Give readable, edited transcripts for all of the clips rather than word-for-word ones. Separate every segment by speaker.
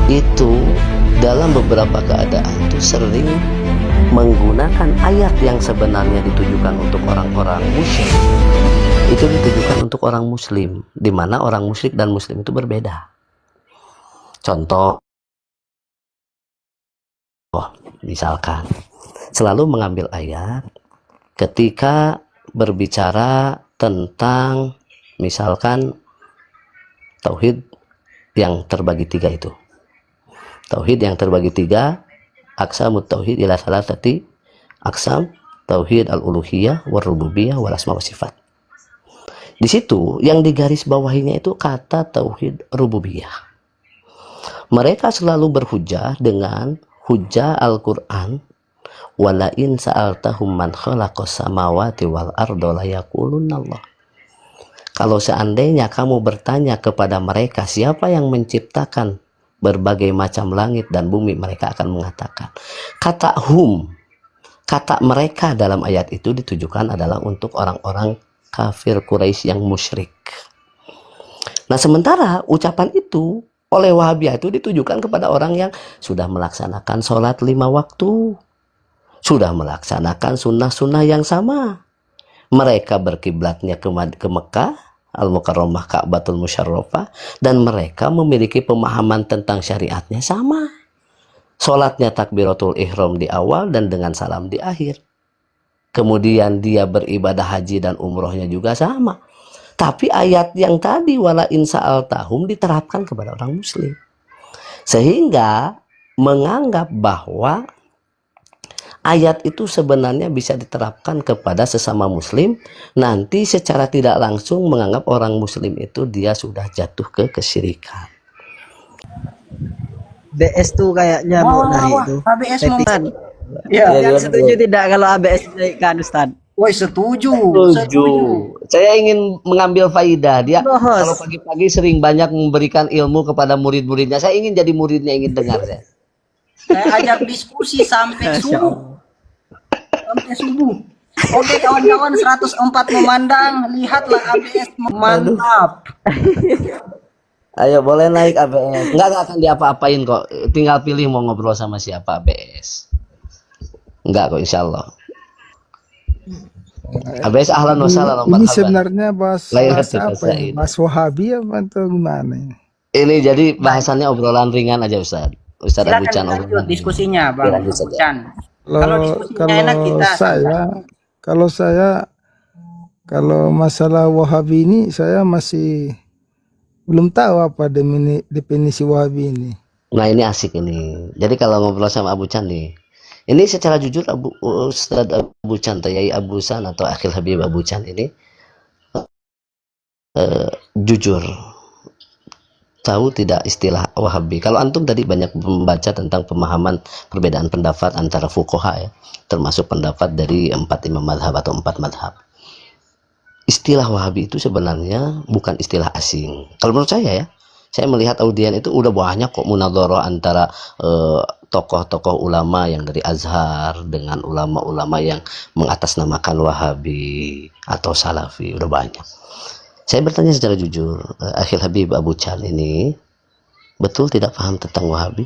Speaker 1: itu dalam beberapa keadaan tuh sering menggunakan ayat yang sebenarnya ditujukan untuk orang-orang musyrik, itu ditujukan untuk orang muslim, di mana orang musyrik dan muslim itu berbeda. Contoh, misalkan selalu mengambil ayat ketika berbicara tentang misalkan tauhid yang terbagi tiga itu. Tauhid yang terbagi tiga, aqsamut tauhid ila salasati aqsam, tauhid al-uluhiyah war-rububiyah wal asma wa sifat. Di situ yang digaris bawahinya itu kata tauhid rububiyah. Mereka selalu berhujjah dengan hujjah Al-Qur'an, wala in sa'altahum man khalaqas samawati wal arda la yaqulunallah. Kalau seandainya kamu bertanya kepada mereka siapa yang menciptakan berbagai macam langit dan bumi, mereka akan mengatakan. Kata hum, kata mereka dalam ayat itu ditujukan adalah untuk orang-orang kafir Quraisy yang musyrik. Nah, sementara ucapan itu oleh Wahabiyah itu ditujukan kepada orang yang sudah melaksanakan sholat 5 waktu, sudah melaksanakan sunnah-sunnah yang sama. Mereka berkiblatnya ke Mekah Al-Mukarramah, Ka'batul Musyarrafah, dan mereka memiliki pemahaman tentang syariatnya sama. Sholatnya takbiratul ihram di awal dan dengan salam di akhir. Kemudian dia beribadah haji dan umrohnya juga sama. Tapi ayat yang tadi wala in sa'altahum diterapkan kepada orang muslim. Sehingga menganggap bahwa ayat itu sebenarnya bisa diterapkan kepada sesama muslim, nanti secara tidak langsung menganggap orang muslim itu dia sudah jatuh ke kesyirikan.
Speaker 2: ABS tuh kayaknya dari itu.
Speaker 3: ABS
Speaker 2: Settingan.
Speaker 3: Ya,
Speaker 2: Yang setuju tidak kalau ABS dinaikkan, Ustaz?
Speaker 3: woi setuju.
Speaker 1: Saya ingin mengambil faidah. Dia
Speaker 2: Bos.
Speaker 1: kalau pagi-pagi sering banyak memberikan ilmu kepada murid-muridnya. Saya ingin jadi muridnya, ingin dengar saya.
Speaker 3: Saya ajak diskusi sampai subuh. Sampai subuh. Oke kawan-kawan, 104 memandang, lihatlah ABS mantap.
Speaker 1: Ayo boleh naik ABS. Enggak akan diapa-apain kok. Tinggal pilih mau ngobrol sama siapa ABS. Enggak kok, insya Allah. ABS ahlan wa sahlan.
Speaker 4: Ini sebenarnya bahas apa ya?
Speaker 1: ini.
Speaker 4: Bahas Wahabi apa atau gimana ini?
Speaker 1: Ini jadi bahasannya obrolan ringan aja Ustaz. Ustaz Abu Chan
Speaker 3: Silakan lanjut
Speaker 1: obrolan
Speaker 3: diskusinya Bang
Speaker 1: Lanjut
Speaker 3: Abu
Speaker 1: saja.
Speaker 3: Chan. Kalau diskusinya enak kita
Speaker 4: kalau masalah Wahabi ini saya masih belum tahu apa definisi Wahabi ini.
Speaker 1: Nah ini asik ini. Jadi kalau ngobrol sama Abu Chan nih, ini secara jujur Ustaz Abu Chan, Yai Abu San atau Akhil Habib Abu Chan ini jujur tahu tidak istilah Wahabi. Kalau antum tadi banyak membaca tentang pemahaman perbedaan pendapat antara fuqaha ya, termasuk pendapat dari 4 imam madhab atau 4 madhab. Istilah Wahabi itu sebenarnya bukan istilah asing. Kalau menurut saya ya, saya melihat audien itu udah banyak kok munadharah antara tokoh-tokoh ulama yang dari Azhar dengan ulama-ulama yang mengatasnamakan Wahabi atau Salafi, udah banyak. Saya bertanya secara jujur, Akhil Habib Abu Chan ini betul tidak paham tentang Wahabi?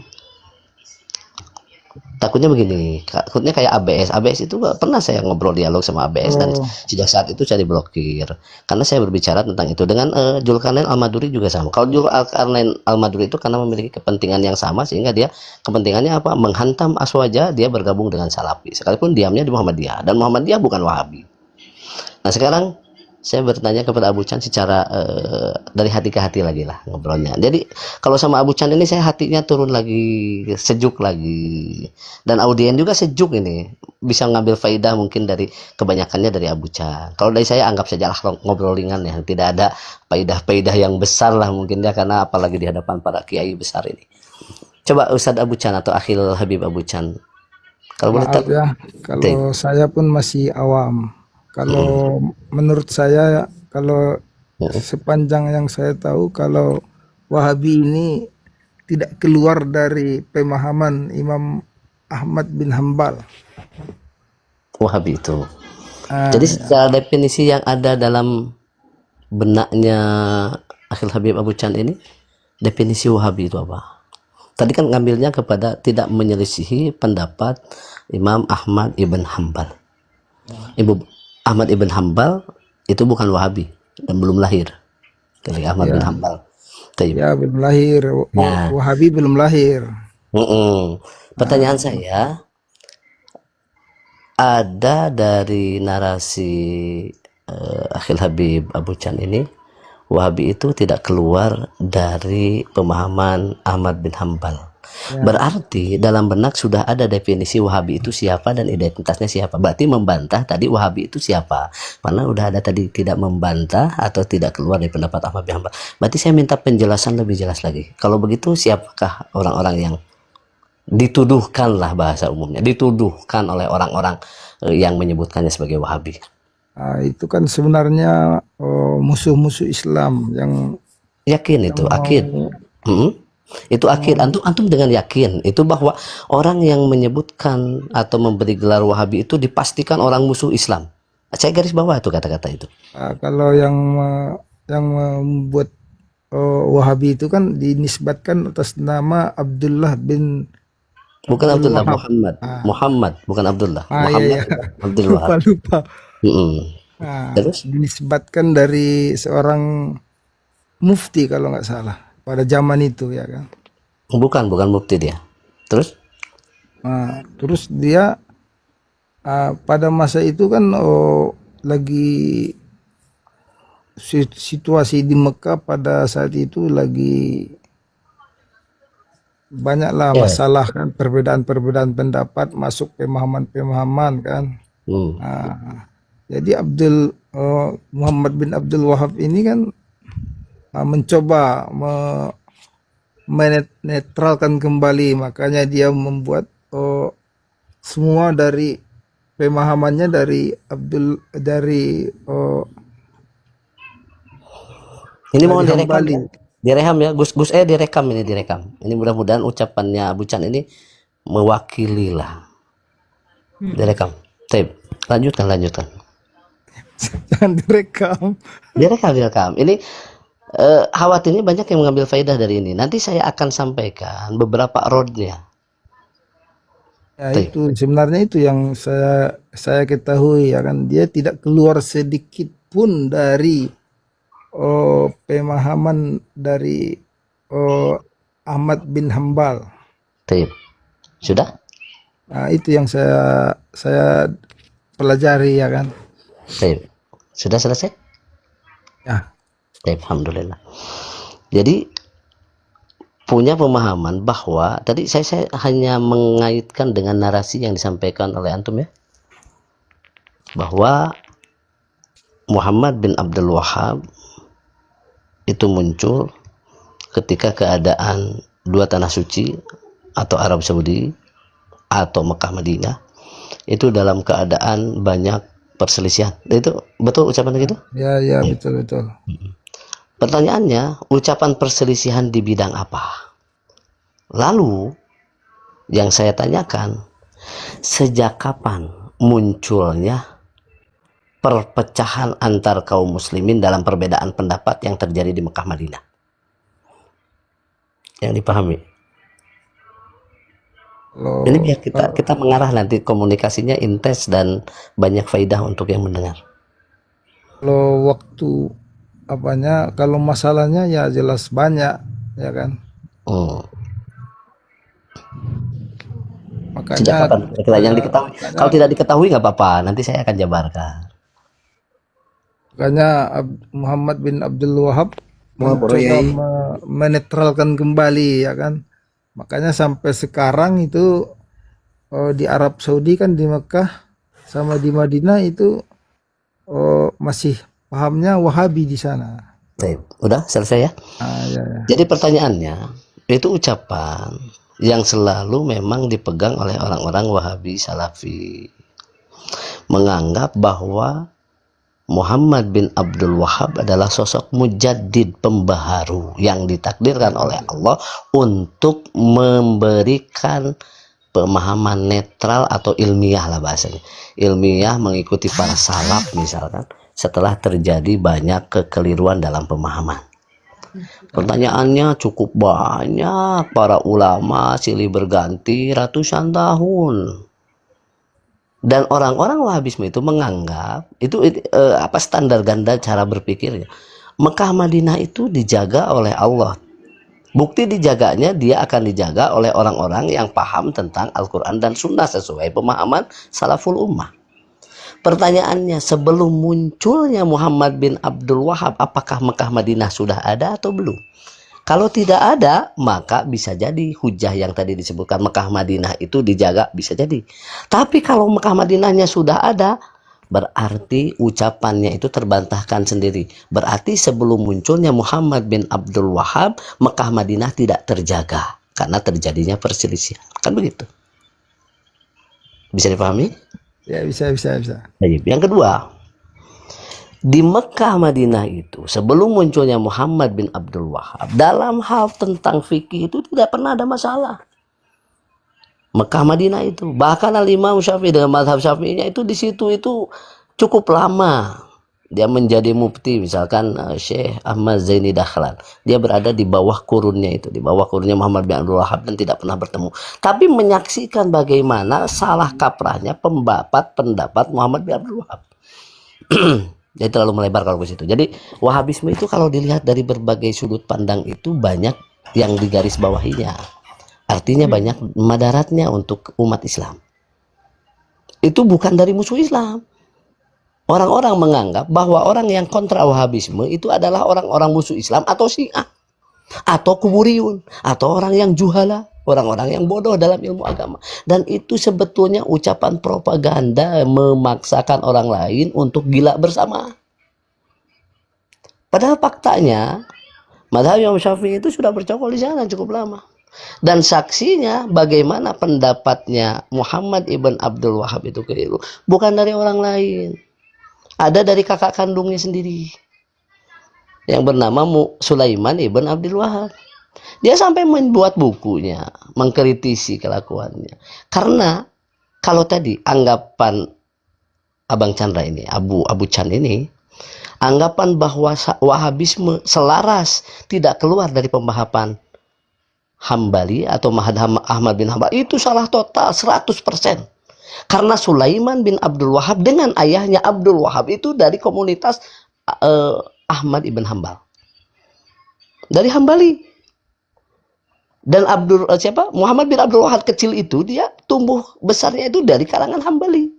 Speaker 1: Takutnya begini, takutnya kayak ABS. ABS itu pernah saya ngobrol dialog sama ABS dan sejak saat itu saya diblokir karena saya berbicara tentang itu. Dengan Zulkarnain Al-Maduri juga sama. Kalau Zulkarnain Al-Maduri itu karena memiliki kepentingan yang sama sehingga dia kepentingannya apa? Menghantam Aswaja, dia bergabung dengan Salafi. Sekalipun diamnya di Muhammadiyah dan Muhammadiyah bukan Wahabi. Nah sekarang saya bertanya kepada Abu Chan secara dari hati ke hati lagi lah ngobrolnya. Jadi kalau sama Abu Chan ini saya hatinya turun lagi, sejuk lagi. Dan audien juga sejuk ini. Bisa ngambil faidah mungkin dari kebanyakannya dari Abu Chan. Kalau dari saya anggap saja lah ngobrol ringan ya. Tidak ada faidah-faidah yang besar lah mungkin ya, karena apalagi di hadapan para kiai besar ini. Coba Ustadz Abu Chan atau Akhil Habib Abu Chan. Kalau boleh
Speaker 4: ya, kalau saya pun masih awam. Kalau menurut saya, kalau sepanjang yang saya tahu, kalau Wahabi ini tidak keluar dari pemahaman Imam Ahmad bin Hambal.
Speaker 1: Wahabi itu. Jadi secara definisi yang ada dalam benaknya Akhil Habib Abu Chan ini, definisi Wahabi itu apa? Tadi kan ngambilnya kepada tidak menyelisihi pendapat Imam Ahmad ibn Hambal. Ibu Ahmad ibn Hambal itu bukan Wahabi dan belum lahir. Dari Ahmad bin Hambal. Tayyib.
Speaker 4: Ya, belum lahir.
Speaker 1: Nah.
Speaker 4: Wahabi belum lahir.
Speaker 1: Pertanyaan saya, ada dari narasi Akhil Habib Abu Chan ini, Wahabi itu tidak keluar dari pemahaman Ahmad bin Hambal. Berarti dalam benak sudah ada definisi Wahabi itu siapa dan identitasnya siapa. Berarti membantah tadi Wahabi itu siapa. Karena udah ada tadi tidak membantah atau tidak keluar dari pendapat Ahmad bin Hambal. Berarti saya minta penjelasan lebih jelas lagi. Kalau begitu siapakah orang-orang yang dituduhkan, lah bahasa umumnya, dituduhkan oleh orang-orang yang menyebutkannya sebagai Wahabi?
Speaker 4: Itu kan sebenarnya musuh-musuh Islam yang
Speaker 1: yakin itu akid. Itu akid. Antum dengan yakin itu bahwa orang yang menyebutkan atau memberi gelar Wahabi itu dipastikan orang musuh Islam. Saya garis bawah itu kata-kata itu.
Speaker 4: Kalau yang membuat Wahabi itu kan dinisbatkan atas nama Abdullah bin
Speaker 1: Bukan Abdullah,
Speaker 4: Wahab.
Speaker 1: Muhammad, bukan Abdullah. Muhammad Abdul Wahab.
Speaker 4: Lupa.
Speaker 1: Terus
Speaker 4: dinisbatkan dari seorang mufti kalau nggak salah pada zaman itu, ya kan?
Speaker 1: bukan mufti dia. Terus
Speaker 4: Terus dia pada masa itu kan lagi situasi di Mekah pada saat itu lagi banyaklah masalah kan, perbedaan-perbedaan pendapat, masuk pemahaman-pemahaman kan. Jadi Muhammad bin Abdul Wahab ini kan mencoba menetralkan kembali, makanya dia membuat semua dari pemahamannya dari
Speaker 1: ini mohon direkam
Speaker 4: Hambali.
Speaker 1: ya. Direham ya, Gus direkam ini, direkam. Ini mudah-mudahan ucapannya Abu Chan ini mewakili lah. Direkam. Taib. Lanjutkan.
Speaker 4: Jangan direkam.
Speaker 1: Direkam. Ini khawatirnya banyak yang mengambil faedah dari ini. Nanti saya akan sampaikan beberapa roadnya.
Speaker 4: Ya, itu sebenarnya itu yang saya ketahui, ya kan, dia tidak keluar sedikit pun dari pemahaman dari Ahmad bin Hambal.
Speaker 1: Taib. Sudah?
Speaker 4: Itu yang saya pelajari, ya kan.
Speaker 1: Taib. Sudah selesai?
Speaker 4: Ya.
Speaker 1: Taib, alhamdulillah. Jadi punya pemahaman bahwa tadi saya hanya mengaitkan dengan narasi yang disampaikan oleh antum ya, bahwa Muhammad bin Abdul Wahab itu muncul ketika keadaan dua tanah suci atau Arab Saudi atau Mekah Madinah itu dalam keadaan banyak perselisihan. Itu betul ucapan gitu?
Speaker 4: Ya, betul.
Speaker 1: Pertanyaannya, ucapan perselisihan di bidang apa? Lalu yang saya tanyakan, sejak kapan munculnya perpecahan antar kaum muslimin dalam perbedaan pendapat yang terjadi di Mekah Madinah? Yang dipahami. Ini biar kita mengarah nanti komunikasinya intens dan banyak faidah untuk yang mendengar.
Speaker 4: Kalau waktu kalau masalahnya ya jelas banyak, ya kan.
Speaker 1: Sejak
Speaker 4: Makanya
Speaker 1: kapan yang diketahui? Kalau tidak diketahui nggak apa-apa, nanti saya akan jabarkan.
Speaker 4: Makanya Muhammad bin Abdul Wahab mencoba menetralkan kembali, ya kan. Makanya sampai sekarang itu di Arab Saudi kan, di Mekah sama di Madinah itu masih pahamnya Wahabi di sana.
Speaker 1: Udah selesai ya?
Speaker 4: Ya.
Speaker 1: Jadi pertanyaannya, itu ucapan yang selalu memang dipegang oleh orang-orang Wahabi Salafi, menganggap bahwa Muhammad bin Abdul Wahab adalah sosok mujaddid, pembaharu yang ditakdirkan oleh Allah untuk memberikan pemahaman netral atau ilmiah lah bahasanya. Ilmiah mengikuti para salaf misalkan, setelah terjadi banyak kekeliruan dalam pemahaman. Pertanyaannya cukup banyak, para ulama silih berganti ratusan tahun. Dan orang-orang Wahabisme itu menganggap apa standar ganda cara berpikirnya. Mekah Madinah itu dijaga oleh Allah. Bukti dijaganya, dia akan dijaga oleh orang-orang yang paham tentang Al-Quran dan Sunnah sesuai pemahaman salaful ummah. Pertanyaannya, sebelum munculnya Muhammad bin Abdul Wahab, apakah Mekah Madinah sudah ada atau belum? Kalau tidak ada, maka bisa jadi hujah yang tadi disebutkan Mekah Madinah itu dijaga, bisa jadi. Tapi kalau Mekah Madinahnya sudah ada, berarti ucapannya itu terbantahkan sendiri. Berarti sebelum munculnya Muhammad bin Abdul Wahab, Mekah Madinah tidak terjaga karena terjadinya perselisihan. Kan begitu? Bisa dipahami?
Speaker 4: Ya, bisa.
Speaker 1: Baik. Yang kedua, di Mekah Madinah itu sebelum munculnya Muhammad bin Abdul Wahab, dalam hal tentang fikih itu tidak pernah ada masalah. Mekah Madinah itu bahkan Al-Imam Syafi'i dengan mazhab Syafi'inya itu di situ itu cukup lama dia menjadi mufti. Misalkan Syekh Ahmad Zaini Dahlan, dia berada di bawah kurunnya itu, di bawah kurunnya Muhammad bin Abdul Wahab dan tidak pernah bertemu, tapi menyaksikan bagaimana salah kaprahnya pendapat Muhammad bin Abdul Wahab. Jadi terlalu melebar kalau ke situ. Jadi Wahabisme itu kalau dilihat dari berbagai sudut pandang itu banyak yang digaris bawahinya. Artinya banyak madaratnya untuk umat Islam. Itu bukan dari musuh Islam. Orang-orang menganggap bahwa orang yang kontra Wahabisme itu adalah orang-orang musuh Islam atau Syiah atau Kuburiyun atau orang yang juhala, orang-orang yang bodoh dalam ilmu agama. Dan itu sebetulnya ucapan propaganda memaksakan orang lain untuk gila bersama. Padahal faktanya mazhab Imam Syafi'i itu sudah bercokol di sana cukup lama. Dan saksinya bagaimana pendapatnya Muhammad ibn Abdul Wahab itu keliru bukan dari orang lain. Ada dari kakak kandungnya sendiri yang bernama Sulaiman ibn Abdul Wahab. Dia sampai membuat bukunya mengkritisi kelakuannya. Karena kalau tadi anggapan Abang Chandra ini, Abu Chan ini, anggapan bahwa Wahabisme selaras tidak keluar dari pemahaman Hambali atau madhab Ahmad bin Hambal, itu salah total 100%. Karena Sulaiman bin Abdul Wahab dengan ayahnya Abdul Wahab itu dari komunitas Ahmad ibn Hambal, dari Hambali. Dan Muhammad bin Abdul Wahab kecil itu dia tumbuh besarnya itu dari kalangan Hambali.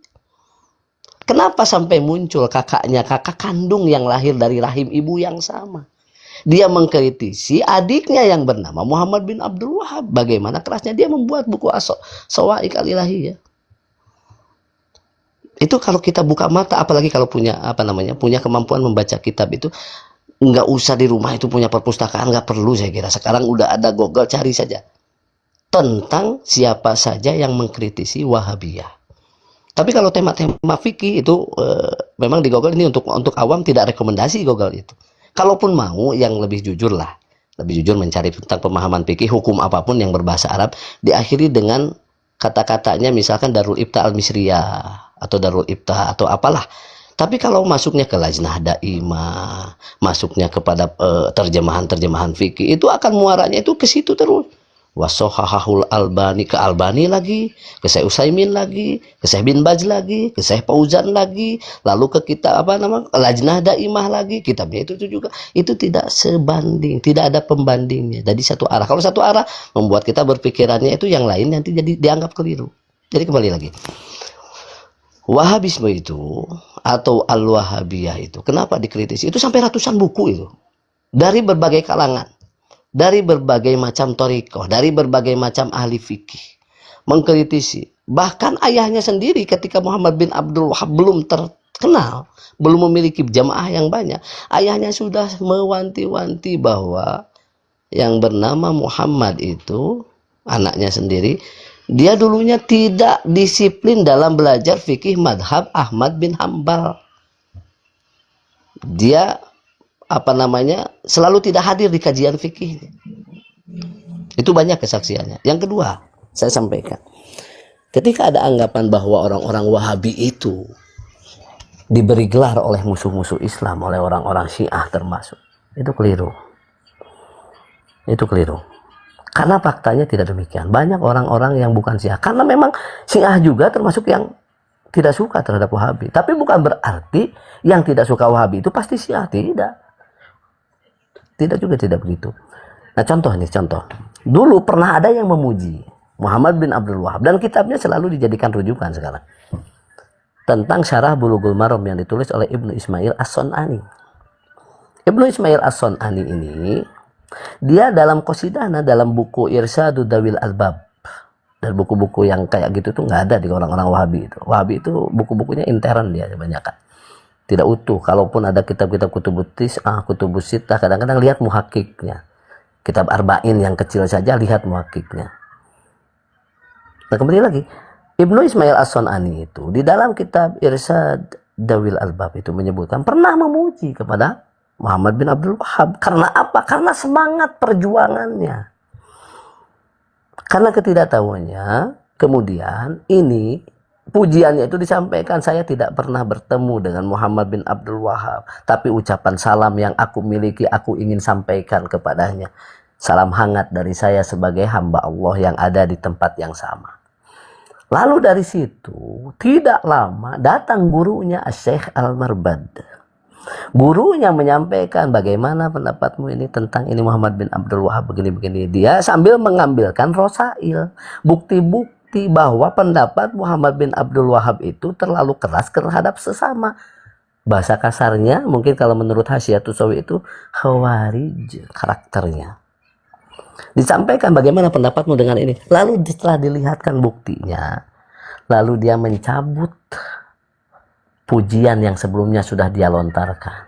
Speaker 1: Kenapa sampai muncul kakak kandung yang lahir dari rahim ibu yang sama? Dia mengkritisi adiknya yang bernama Muhammad bin Abdul Wahab. Bagaimana kerasnya dia membuat buku Shawa'iq al-Ilahiyah. Itu kalau kita buka mata, apalagi kalau punya punya kemampuan membaca kitab itu, nggak usah di rumah itu punya perpustakaan, nggak perlu saya kira. Sekarang udah ada Google, cari saja tentang siapa saja yang mengkritisi Wahabiyah. Tapi kalau tema-tema fikih itu memang di Google ini untuk awam tidak rekomendasi Google itu. Kalaupun mau yang lebih jujur lah, lebih jujur mencari tentang pemahaman fikih hukum apapun yang berbahasa Arab, diakhiri dengan kata-katanya misalkan Darul Ibta Al-Misriyah atau Darul Ibta atau apalah. Tapi kalau masuknya ke Lajnah Daimah, masuknya kepada terjemahan-terjemahan fikih, itu akan muaranya itu ke situ terus. Wasohahul Albani, ke Albani lagi, ke Syekh Utsaimin lagi, ke Syekh bin Baz lagi, ke Syekh Fauzan lagi, lalu ke kitab Lajnah Daimah lagi, kitabnya itu juga. Itu tidak sebanding, tidak ada pembandingnya. Jadi satu arah. Kalau satu arah membuat kita berpikirannya itu yang lain nanti jadi dianggap keliru. Jadi kembali lagi. Wahabisme itu atau Al-Wahabiyah itu kenapa dikritisi? Itu sampai ratusan buku itu dari berbagai kalangan, dari berbagai macam thariqah, dari berbagai macam ahli fikih mengkritisi. Bahkan ayahnya sendiri ketika Muhammad bin Abdul Wahab belum terkenal, belum memiliki jamaah yang banyak, ayahnya sudah mewanti-wanti bahwa yang bernama Muhammad itu, anaknya sendiri, dia dulunya tidak disiplin dalam belajar fikih madhab Ahmad bin Hambal. Dia selalu tidak hadir di kajian fikihnya. Itu banyak kesaksiannya. Yang kedua, saya sampaikan, ketika ada anggapan bahwa orang-orang Wahabi itu diberi gelar oleh musuh-musuh Islam, oleh orang-orang Syiah termasuk, itu keliru. Itu keliru. Karena faktanya tidak demikian. Banyak orang-orang yang bukan Syiah. Karena memang Syiah juga termasuk yang tidak suka terhadap Wahabi. Tapi bukan berarti yang tidak suka Wahabi itu pasti Syiah. Tidak. Tidak juga tidak begitu. Nah contoh nih, contoh. Dulu pernah ada yang memuji Muhammad bin Abdul Wahab. Dan kitabnya selalu dijadikan rujukan sekarang. Tentang Syarah Bulughul Maram yang ditulis oleh Ibnu Ismail As-Sun'ani. Ibnu Ismail As-Sun'ani ini, dia dalam qasidahnya, dalam buku Irsyadu Dawil Albab, dan buku-buku yang kayak gitu tuh nggak ada di orang-orang Wahabi itu. Wahabi itu buku-bukunya intern dia kebanyakan, tidak utuh. Kalaupun ada kitab-kitab kutubus tis'ah, kutubus sittah, kadang-kadang lihat muhakiknya. Kitab Arba'in yang kecil saja lihat muhakiknya. Nah kembali lagi, Ibnu Ismail As-Sun'ani itu di dalam kitab Irsyad Dawil Albab itu menyebutkan pernah memuji kepada Muhammad bin Abdul Wahab. Karena apa? Karena semangat perjuangannya. Karena ketidaktahuannya, kemudian ini pujiannya itu disampaikan, saya tidak pernah bertemu dengan Muhammad bin Abdul Wahab, tapi ucapan salam yang aku miliki aku ingin sampaikan kepadanya. Salam hangat dari saya sebagai hamba Allah yang ada di tempat yang sama. Lalu dari situ tidak lama datang gurunya Syekh Al-Marbad. Gurunya menyampaikan bagaimana pendapatmu ini tentang ini Muhammad bin Abdul Wahab begini-begini. Dia sambil mengambilkan rosail, bukti-bukti bahwa pendapat Muhammad bin Abdul Wahab itu terlalu keras terhadap sesama. Bahasa kasarnya mungkin kalau menurut Hasyiatus Sawi itu khawarij karakternya. Disampaikan bagaimana pendapatmu dengan ini. Lalu setelah dilihatkan buktinya, lalu dia mencabut pujian yang sebelumnya sudah dia lontarkan.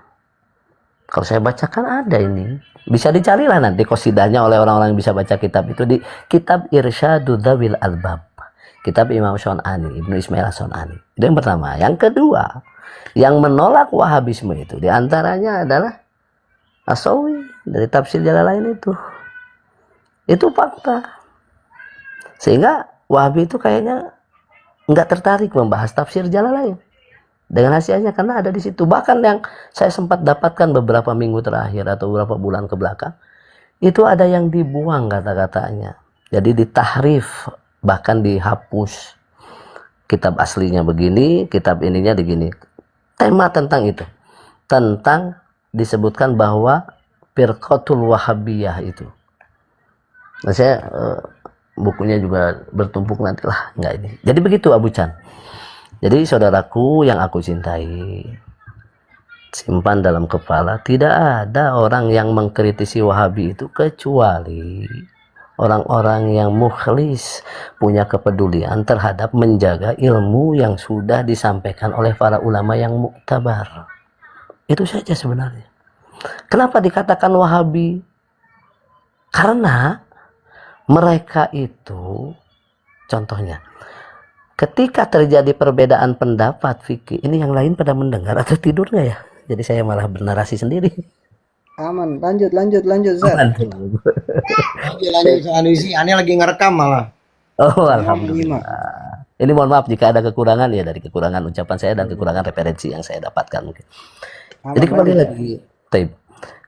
Speaker 1: Kalau saya bacakan ada ini. Bisa dicarilah nanti qasidahnya oleh orang-orang yang bisa baca kitab itu di kitab Irsyadu Dzawil Albab. Kitab Imam Sun'ani, Ibnu Ismail As-Sun'ani. Itu yang pertama. Yang kedua, yang menolak Wahabisme itu diantaranya adalah As-Sawi dari tafsir Jalalain itu. Itu fakta. Sehingga Wahabi itu kayaknya nggak tertarik membahas tafsir Jalalain. Dengan hasilnya karena ada di situ. Bahkan yang saya sempat dapatkan beberapa minggu terakhir atau beberapa bulan ke belakang, itu ada yang dibuang kata-katanya. Jadi ditahrif, bahkan dihapus. Kitab aslinya begini, kitab ininya begini. Tema tentang itu. Tentang disebutkan bahwa Firqatul Wahabiyah itu. Nah saya bukunya juga bertumpuk nantilah. Enggak ini. Jadi begitu Abu Chan. Jadi saudaraku yang aku cintai, simpan dalam kepala, tidak ada orang yang mengkritisi Wahabi itu kecuali orang-orang yang mukhlis, punya kepedulian terhadap menjaga ilmu yang sudah disampaikan oleh para ulama yang muktabar. Itu saja sebenarnya. Kenapa dikatakan Wahabi? Karena mereka itu, contohnya, ketika terjadi perbedaan pendapat fikih, ini yang lain pada mendengar atau tidur nggak ya? Jadi saya malah bernarasi sendiri.
Speaker 2: Aman, lanjut Zat.
Speaker 3: Lanjut aneh lagi ngerekam malah.
Speaker 1: Oh alhamdulillah. Ini mohon maaf jika ada kekurangan ya, dari kekurangan ucapan saya dan kekurangan referensi yang saya dapatkan mungkin. Jadi kembali lagi, Taib.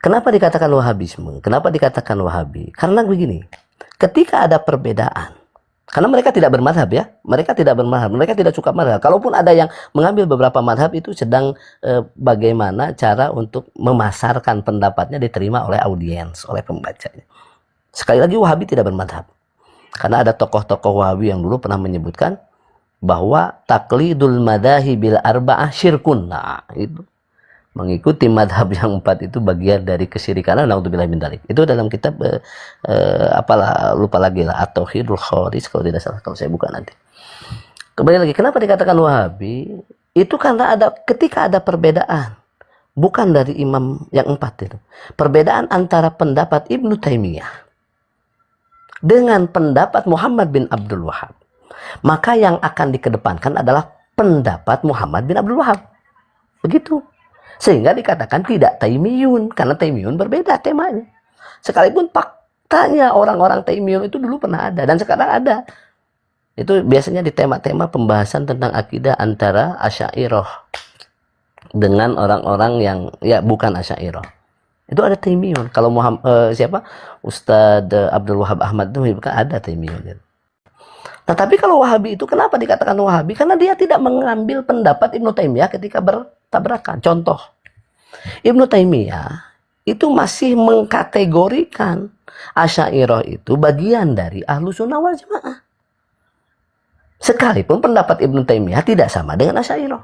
Speaker 1: Kenapa dikatakan Wahabisme? Kenapa dikatakan Wahabi? Karena begini, ketika ada perbedaan, karena mereka tidak bermadhab ya, mereka tidak bermadhab, mereka tidak suka madhab. Kalaupun ada yang mengambil beberapa madhab itu sedang bagaimana cara untuk memasarkan pendapatnya diterima oleh audiens, oleh pembacanya. Sekali lagi Wahabi tidak bermadhab. Karena ada tokoh-tokoh Wahabi yang dulu pernah menyebutkan bahwa taklidul madahi bil arba'ah syirkun. Nah itu. Mengikuti madhab yang 4 itu bagian dari kesyirikan. Naudzubillah min dzalik. Itu dalam kitab apalah lupa lagi lah, At-Tauhidul Khawarij kalau tidak salah, kalau saya buka nanti. Kembali lagi, kenapa dikatakan Wahabi? Itu karena ketika ada perbedaan, bukan dari imam yang 4 itu. Perbedaan antara pendapat Ibnu Taimiyah dengan pendapat Muhammad bin Abdul Wahab. Maka yang akan dikedepankan adalah pendapat Muhammad bin Abdul Wahab. Begitu. Sehingga dikatakan tidak Taimiyun, karena Taimiyun berbeda temanya. Sekalipun faktanya orang-orang Taimiyun itu dulu pernah ada dan sekarang ada. Itu biasanya di tema-tema pembahasan tentang akidah antara Asy'ariyah dengan orang-orang yang ya bukan Asy'ariyah. Itu ada Taimiyun. Kalau siapa Ustadz Abdul Wahab Ahmad itu bukan ada Taimiyun. Nah, tapi kalau Wahabi itu kenapa dikatakan Wahabi? Karena dia tidak mengambil pendapat Ibnu Taimiyah ketika bertabrakan. Contoh, Ibnu Taimiyah itu masih mengkategorikan Asy'ariyah itu bagian dari Ahlussunnah wal Jamaah. Sekalipun pendapat Ibnu Taimiyah tidak sama dengan Asy'ariyah.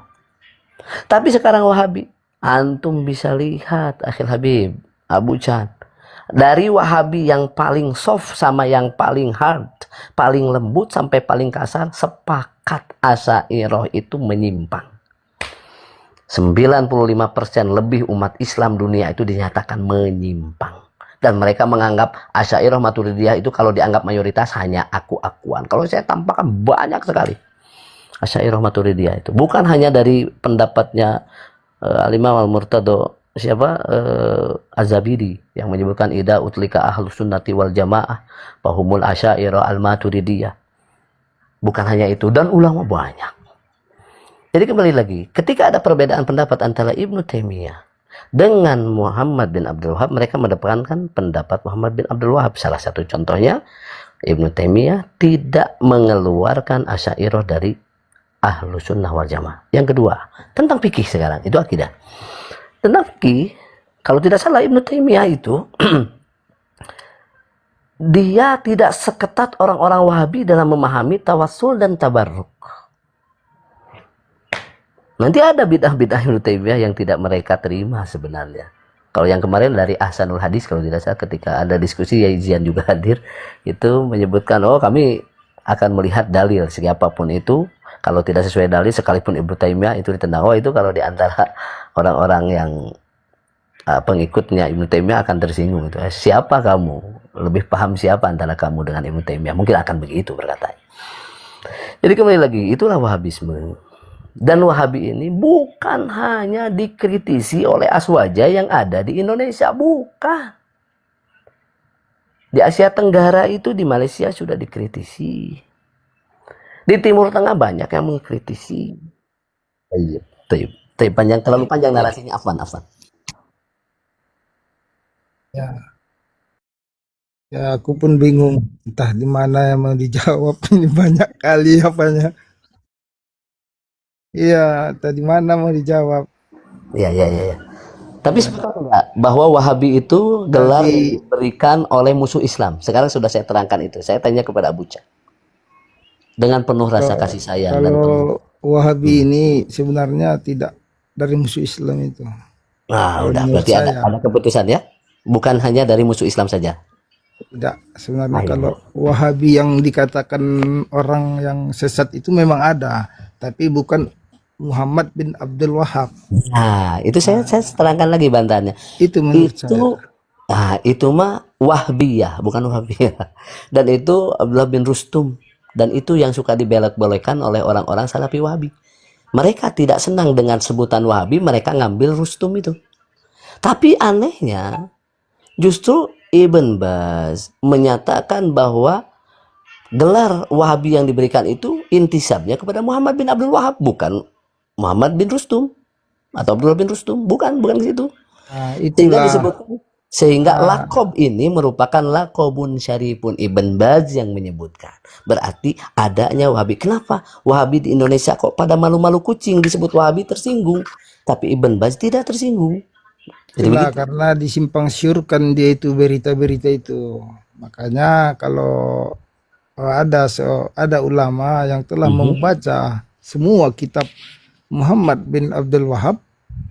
Speaker 1: Tapi sekarang Wahabi, antum bisa lihat Akhil Habib, Abu Chan, dari Wahabi yang paling soft sama yang paling hard, paling lembut sampai paling kasar, sepakat Asy'ariyah itu menyimpang. 95% lebih umat Islam dunia itu dinyatakan menyimpang. Dan mereka menganggap Asy'ariyah Maturidiyah itu kalau dianggap mayoritas hanya aku-akuan. Kalau saya tampakkan banyak sekali Asy'ariyah Maturidiyah itu. Bukan hanya dari pendapatnya Al-Imam Al-Murtado Az-Zabidi yang menyebutkan ida utlika ahlus sunnati wal jamaah fahumul Asy'ariyah al-Maturidiyah. Bukan hanya itu, dan ulama banyak. Jadi kembali lagi, ketika ada perbedaan pendapat antara Ibnu Taimiyah dengan Muhammad bin Abdul Wahab, mereka mendapatkan pendapat Muhammad bin Abdul Wahab. Salah satu contohnya, Ibnu Taimiyah tidak mengeluarkan Asy'ariyah dari Ahlus Sunnah wal Jamaah. Yang kedua, tentang fikih sekarang, itu akidah. Tentang fikih, kalau tidak salah Ibnu Taimiyah itu dia tidak seketat orang-orang Wahabi dalam memahami tawassul dan tabarruk. Nanti ada bid'ah-bid'ah Ibnu Taimiyah yang tidak mereka terima sebenarnya. Kalau yang kemarin dari Ahsanul Hadis, kalau tidak salah, ketika ada diskusi, Yaizian juga hadir, itu menyebutkan, oh kami akan melihat dalil siapapun itu, kalau tidak sesuai dalil sekalipun Ibnu Taimiyah itu ditendang. Oh itu kalau diantara orang-orang yang pengikutnya Ibnu Taimiyah akan tersinggung itu. Siapa kamu? Lebih paham siapa antara kamu dengan Ibnu Taimiyah? Mungkin akan begitu berkata. Jadi kembali lagi, itulah Wahabisme. Dan Wahabi ini bukan hanya dikritisi oleh Aswaja yang ada di Indonesia, bukan. Di Asia Tenggara itu, di Malaysia sudah dikritisi. Di Timur Tengah banyak yang mengkritisi. Panjang, terlalu panjang narasinya. Afwan.
Speaker 4: Ya, aku pun bingung. Entah di mana yang mau dijawab. Ini banyak kali apanya. Iya, tadi mana mau dijawab?
Speaker 1: Iya. Tapi sepakat enggak bahwa Wahabi itu gelar yang diberikan oleh musuh Islam? Sekarang sudah saya terangkan itu. Saya tanya kepada Abu Chan dengan penuh rasa kasih sayang dan penuh.
Speaker 4: Kalau Wahabi ini sebenarnya tidak dari musuh Islam itu.
Speaker 1: Nah, udah
Speaker 4: menurut
Speaker 1: berarti
Speaker 4: saya.
Speaker 1: ada keputusan ya. Bukan hanya dari musuh Islam saja.
Speaker 4: Tidak, sebenarnya kalau Wahabi yang dikatakan orang yang sesat itu memang ada, tapi bukan Muhammad bin Abdul Wahab.
Speaker 1: Nah, itu saya terangkan lagi bantahannya.
Speaker 4: Itu menurut saya.
Speaker 1: Nah, itu mah Wahbiyah, bukan Wahabiyah. Dan itu Abdullah bin Rustum. Dan itu yang suka dibelak-belekan oleh orang-orang Salafi Wahabi. Mereka tidak senang dengan sebutan Wahabi, mereka ngambil Rustum itu. Tapi anehnya, justru Ibn Baz menyatakan bahwa gelar Wahabi yang diberikan itu intisabnya kepada Muhammad bin Abdul Wahab, bukan Muhammad bin Rustum atau Abdullah bin Rustum, bukan ke situ.
Speaker 4: Nah,
Speaker 1: Sehingga disebutkan, lakob ini merupakan lakobun syarifun. Ibn Baz yang menyebutkan. Berarti adanya Wahabi. Kenapa Wahabi di Indonesia kok pada malu-malu kucing disebut Wahabi tersinggung, tapi Ibn Baz tidak tersinggung?
Speaker 4: Itulah karena disimpang siurkan dia itu berita-berita itu. Makanya kalau ada ulama yang telah membaca semua kitab Muhammad bin Abdul Wahab,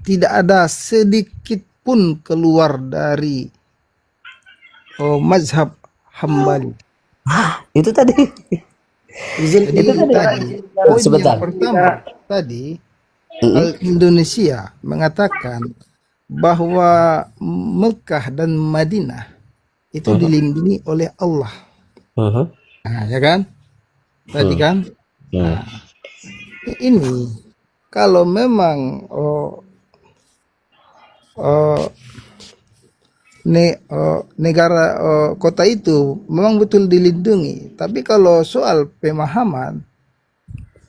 Speaker 4: tidak ada sedikit pun keluar dari mazhab Hambali.
Speaker 1: Itu tadi.
Speaker 4: Jadi tadi poin yang pertama tadi, Indonesia mengatakan bahwa Mekah dan Madinah itu dilindungi oleh Allah. Nah, ya kan? Tadi kan? Nah, ini kalau memang negara kota itu memang betul dilindungi, tapi kalau soal pemahaman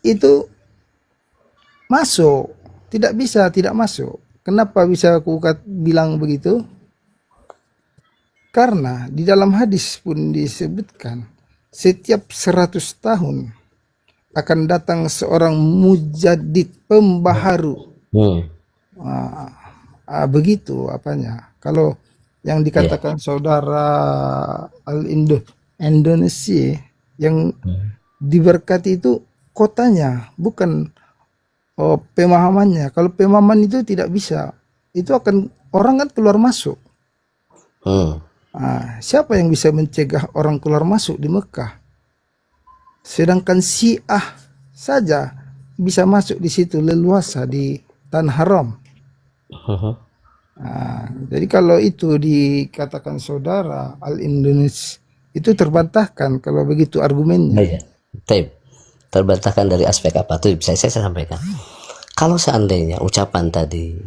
Speaker 4: itu masuk, tidak bisa tidak masuk. Kenapa bisa aku bilang begitu? Karena di dalam hadis pun disebutkan setiap 100 tahun akan datang seorang mujaddid pembaharu.
Speaker 1: Hmm.
Speaker 4: Begitu apanya. Kalau yang dikatakan saudara Indonesia yang diberkati itu kotanya, bukan pemahamannya. Kalau pemahaman itu tidak bisa, itu akan orang kan keluar masuk. Siapa yang bisa mencegah orang keluar masuk di Mekah? Sedangkan Syiah saja bisa masuk di situ leluasa di Tanah Haram. Jadi kalau itu dikatakan saudara Al-Indonesia itu terbantahkan kalau begitu argumennya.
Speaker 1: Iya. Terbantahkan dari aspek apa tuh bisa saya sampaikan. Kalau seandainya ucapan tadi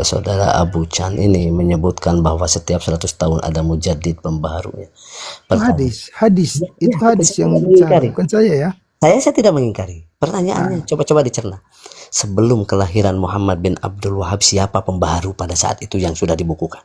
Speaker 1: saudara Abu Chan ini menyebutkan bahwa setiap 100 tahun ada mujaddid pembaharunya.
Speaker 4: Hadis itu hadis yang bicara, bukan saya ya.
Speaker 1: Saya tidak mengingkari. Pertanyaannya coba dicerna. Sebelum kelahiran Muhammad bin Abdul Wahab, siapa pembaharu pada saat itu yang sudah dibukukan?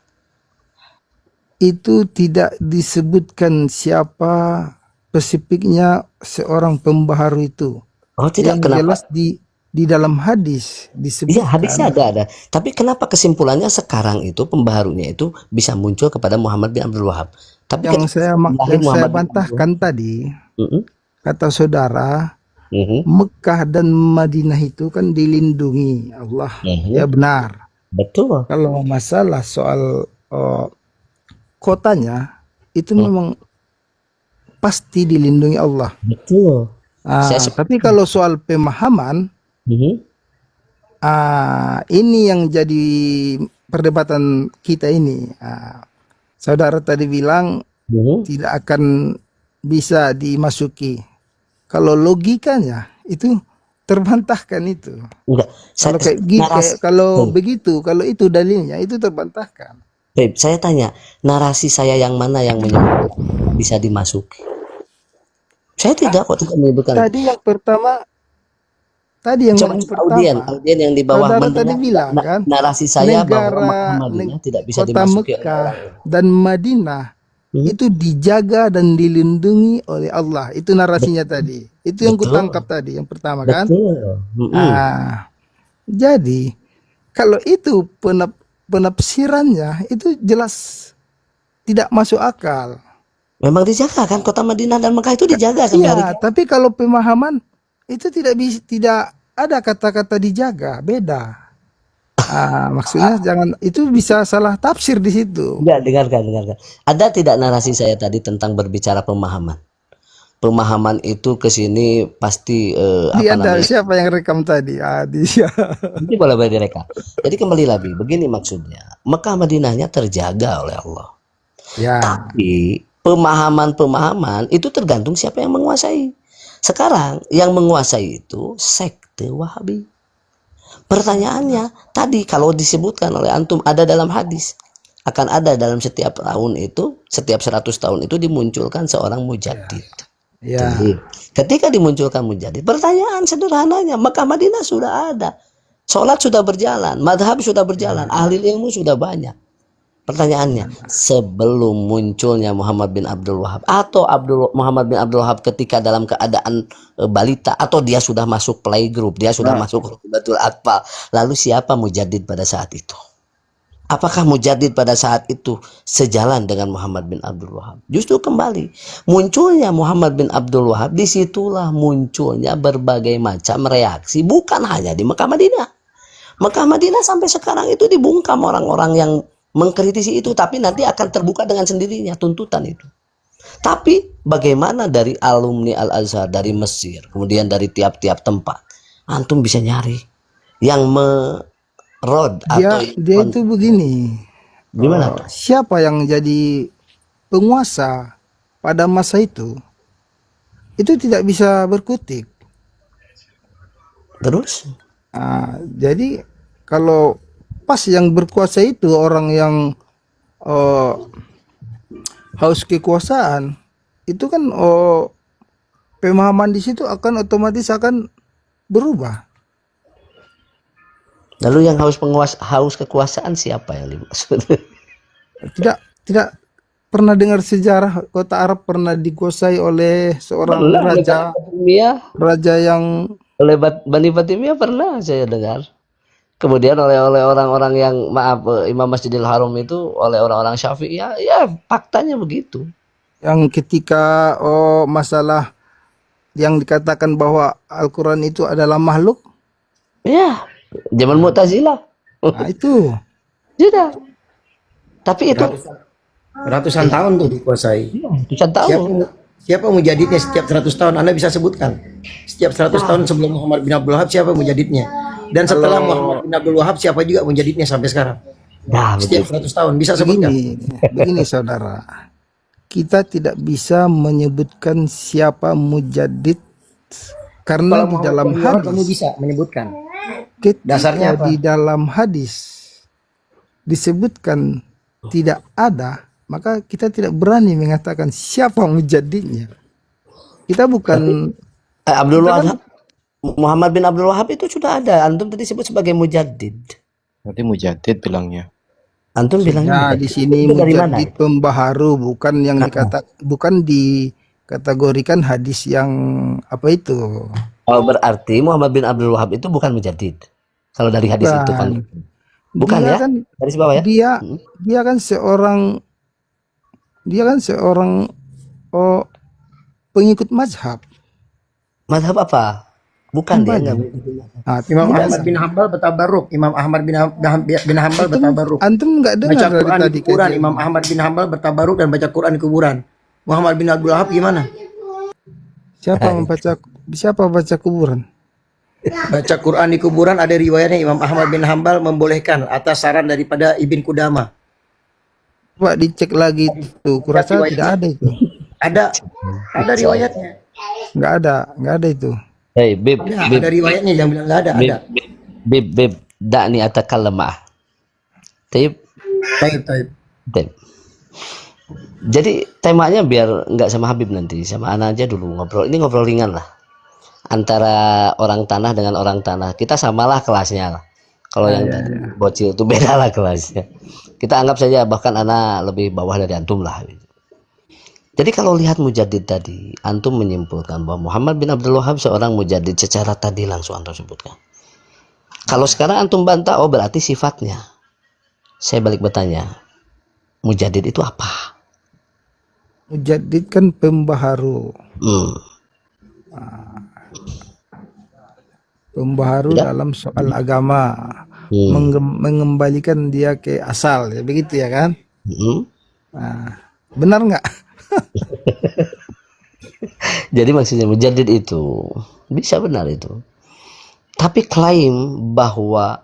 Speaker 4: Itu tidak disebutkan siapa spesifiknya seorang pembaharu itu.
Speaker 1: Oh tidak,
Speaker 4: Yang
Speaker 1: kenapa?
Speaker 4: jelas di dalam hadis disebutkan.
Speaker 1: Iya, hadisnya ada. Tapi kenapa kesimpulannya sekarang itu pembaharunya itu bisa muncul kepada Muhammad bin Abdul Wahab? Tapi
Speaker 4: Yang saya
Speaker 1: Muhammad bin
Speaker 4: bantahkan tadi,
Speaker 1: Abdul-
Speaker 4: kata saudara, Mekah dan Madinah itu kan dilindungi Allah. Ya benar.
Speaker 1: Betul.
Speaker 4: Kalau masalah soal kotanya itu memang pasti dilindungi Allah.
Speaker 1: Betul.
Speaker 4: Tapi kalau soal pemahaman, ini yang jadi perdebatan kita ini. Saudara tadi bilang tidak akan bisa dimasuki. Kalau logikanya itu terbantahkan itu.
Speaker 1: Enggak.
Speaker 4: Kalau begitu, kalau itu dalilnya itu terbantahkan.
Speaker 1: Babe, saya tanya, narasi saya yang mana yang menyebut bisa dimasuki? Saya tidak menyebutkan.
Speaker 4: Tadi yang pertama, audien
Speaker 1: yang di bawah
Speaker 4: saudara tadi bilang kan,
Speaker 1: narasi saya
Speaker 4: negara
Speaker 1: bahwa Madinah tidak bisa
Speaker 4: kota
Speaker 1: dimasuki
Speaker 4: Mekah dan Madinah itu dijaga dan dilindungi oleh Allah. Itu narasinya tadi. Itu yang kutangkap tadi, yang pertama kan. Jadi kalau itu penafsirannya itu jelas tidak masuk akal.
Speaker 1: Memang dijaga kan, kota Madinah dan Mekah itu dijaga sampai hari
Speaker 4: Iya, tapi kalau pemahaman itu tidak ada kata-kata dijaga, beda. Maksudnya jangan, itu bisa salah tafsir di situ.
Speaker 1: Enggak, dengarkan. Ada tidak narasi saya tadi tentang berbicara pemahaman? Pemahaman itu ke sini pasti
Speaker 4: Siapa yang rekam tadi? Dia.
Speaker 1: Nanti boleh direkam. Jadi kembali lagi, begini maksudnya. Mekah Madinahnya terjaga oleh Allah.
Speaker 4: Ya.
Speaker 1: Tapi pemahaman itu tergantung siapa yang menguasai. Sekarang yang menguasai itu sekte Wahabi. Pertanyaannya tadi kalau disebutkan oleh antum ada dalam hadis, akan ada dalam setiap tahun itu, setiap 100 tahun itu dimunculkan seorang mujaddid.
Speaker 4: Ya.
Speaker 1: Jadi, ketika dimunculkan mujaddid, pertanyaan sederhananya, Mekah Madinah sudah ada, sholat sudah berjalan, madhab sudah berjalan, ahli ilmu sudah banyak. Pertanyaannya, sebelum munculnya Muhammad bin Abdul Wahab atau Muhammad bin Abdul Wahab ketika dalam keadaan balita atau dia sudah masuk playgroup, dia sudah masuk Rukubatul Atfal, lalu siapa mujaddid pada saat itu? Apakah mujaddid pada saat itu sejalan dengan Muhammad bin Abdul Wahab? Justru kembali munculnya Muhammad bin Abdul Wahab, disitulah munculnya berbagai macam reaksi, bukan hanya di Mekah Madinah. Mekah Madinah sampai sekarang itu dibungkam orang-orang yang mengkritisi itu, tapi nanti akan terbuka dengan sendirinya tuntutan itu. Tapi bagaimana dari alumni Al-Azhar, dari Mesir, kemudian dari tiap-tiap tempat, antum bisa nyari yang
Speaker 4: dia itu begini.
Speaker 1: Gimana?
Speaker 4: Siapa yang jadi penguasa pada masa itu tidak bisa berkutik.
Speaker 1: Terus?
Speaker 4: Jadi kalau pas yang berkuasa itu orang yang haus kekuasaan, itu kan pemahaman di situ akan otomatis akan berubah.
Speaker 1: Lalu yang haus kekuasaan siapa yang dimaksud?
Speaker 4: Tidak tidak pernah dengar sejarah kota Arab pernah dikuasai oleh seorang
Speaker 1: Pernah oleh Bani
Speaker 4: raja
Speaker 1: Fatimiyah,
Speaker 4: raja yang
Speaker 1: oleh Bani Fatimiyah pernah saya dengar. Kemudian oleh orang-orang yang maaf Imam Masjidil Haram itu oleh orang-orang Syafi'i ya, ya faktanya begitu.
Speaker 4: ketika masalah yang dikatakan bahwa Al-Quran itu adalah makhluk,
Speaker 1: Ya, zaman Mu'tazilah.
Speaker 4: nah itu
Speaker 1: Sudah. Tapi itu
Speaker 3: Ratusan tahun tuh dikuasai.
Speaker 1: ratusan tahun.
Speaker 3: Siapa mujadidnya setiap 100 tahun? Anda bisa sebutkan. Setiap 100 tahun sebelum Muhammad bin Abdul Wahab siapa mujadidnya? Dan setelah Muhammad bin Abdul Wahab siapa juga mujadidnya sampai sekarang?
Speaker 1: Nah,
Speaker 3: Setiap 100 tahun bisa sebutkan.
Speaker 4: begini saudara, kita tidak bisa menyebutkan siapa mujaddid karena di dalam
Speaker 3: kamu
Speaker 4: hadis
Speaker 3: bisa menyebutkan.
Speaker 4: ketika
Speaker 3: Dasarnya apa?
Speaker 4: di dalam hadis disebutkan tidak ada, maka kita tidak berani mengatakan siapa mujaddidnya. Kita bukan
Speaker 1: Abdul Wahab, Muhammad bin Abdul Wahab itu sudah ada. Antum tadi sebut sebagai mujaddid.
Speaker 5: Berarti mujadid bilangnya.
Speaker 1: Antum bilangnya
Speaker 4: ya di sini
Speaker 1: itu dari mana?
Speaker 4: mujaddid pembaharu, bukan yang bukan dikategorikan hadis yang apa itu.
Speaker 1: Oh, berarti Muhammad bin Abdul Wahab itu bukan mujaddid. Kalau dari hadis itu kan. Bukan
Speaker 4: Dia
Speaker 1: ya?
Speaker 4: kan
Speaker 1: Dari bawah ya?
Speaker 4: dia kan seorang pengikut mazhab.
Speaker 1: Mazhab apa? Bukan dia
Speaker 4: Kembali.
Speaker 1: enggak.
Speaker 4: Nah,
Speaker 3: Imam
Speaker 4: tidak
Speaker 3: Ahmad bin Hambal bertabaruk. Imam Ahmad bin Hambal bertabaruk.
Speaker 4: antum nggak
Speaker 3: Baca
Speaker 4: dengar dari
Speaker 3: Quran di
Speaker 4: tadi
Speaker 3: kuburan.
Speaker 4: kajian.
Speaker 3: Imam Ahmad bin Hambal bertabaruk dan baca Quran di kuburan. Muhammad bin Abdul Wahab gimana?
Speaker 4: Siapa baca kuburan?
Speaker 3: Baca Quran di kuburan ada riwayatnya Imam Ahmad bin Hambal membolehkan atas saran daripada Ibn Qudamah.
Speaker 4: Coba dicek lagi tuh, kurasa tidak ada itu.
Speaker 3: Ada riwayatnya.
Speaker 4: Nggak ada itu.
Speaker 1: Hei, Bib, Bib,
Speaker 3: Ada riwayatnya yang bilang nggak ada.
Speaker 1: Bib,
Speaker 3: Ada.
Speaker 1: Bib, Bib, da'ni atakallam ma'ah. Taib,
Speaker 3: Taib.
Speaker 1: taib. Jadi temanya biar nggak sama Habib nanti, sama Ana aja dulu ngobrol. Ini ngobrol ringan lah. Antara orang tanah dengan orang tanah. Kita samalah kelasnya lah. Kalau yang tadi bocil itu beda lah kelasnya. Kita anggap saja bahkan Ana lebih bawah dari antum lah. Jadi kalau lihat mujaddid tadi, antum menyimpulkan bahwa Muhammad bin Abdul Wahab seorang mujaddid secara tadi langsung antum sebutkan. Kalau sekarang antum bantah, oh berarti sifatnya. Saya balik bertanya, mujaddid itu apa?
Speaker 4: Mujaddid kan pembaharu. Pembaharu dalam soal agama. Mengembalikan dia ke asal, ya begitu ya kan? Nah, benar nggak?
Speaker 1: Jadi maksudnya mujaddid itu bisa benar itu. Tapi klaim bahwa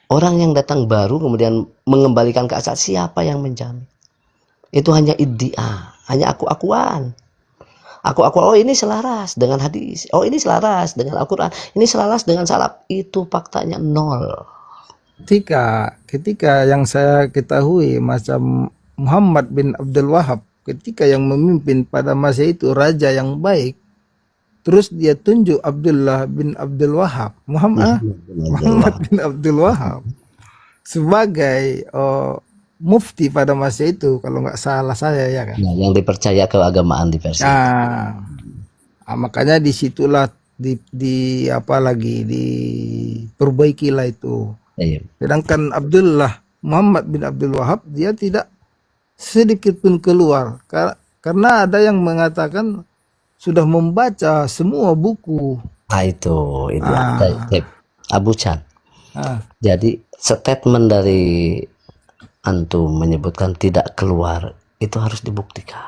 Speaker 1: orang yang datang baru kemudian mengembalikan ke asal, siapa yang menjamin? Itu hanya iddia, hanya aku-akuan. Aku-aku, oh ini selaras dengan hadis, oh ini selaras dengan Al-Quran, ini selaras dengan salaf. Itu faktanya nol.
Speaker 4: Ketika yang saya ketahui macam Muhammad bin Abdul Wahab, ketika yang memimpin pada masa itu raja yang baik, terus dia tunjuk Abdullah bin Abdul Wahab, Muhammad bin Abdul Wahab sebagai mufti pada masa itu, kalau nggak salah saya ya kan.
Speaker 1: Nah, yang dipercaya keagamaan di Persia.
Speaker 4: Makanya disitulah diperbaikilah itu.
Speaker 1: Iya.
Speaker 4: Sedangkan Muhammad bin Abdul Wahab dia tidak sedikit pun keluar karena ada yang mengatakan sudah membaca semua buku.
Speaker 1: Itu Abu Chan. Jadi statement dari antum menyebutkan tidak keluar itu harus dibuktikan.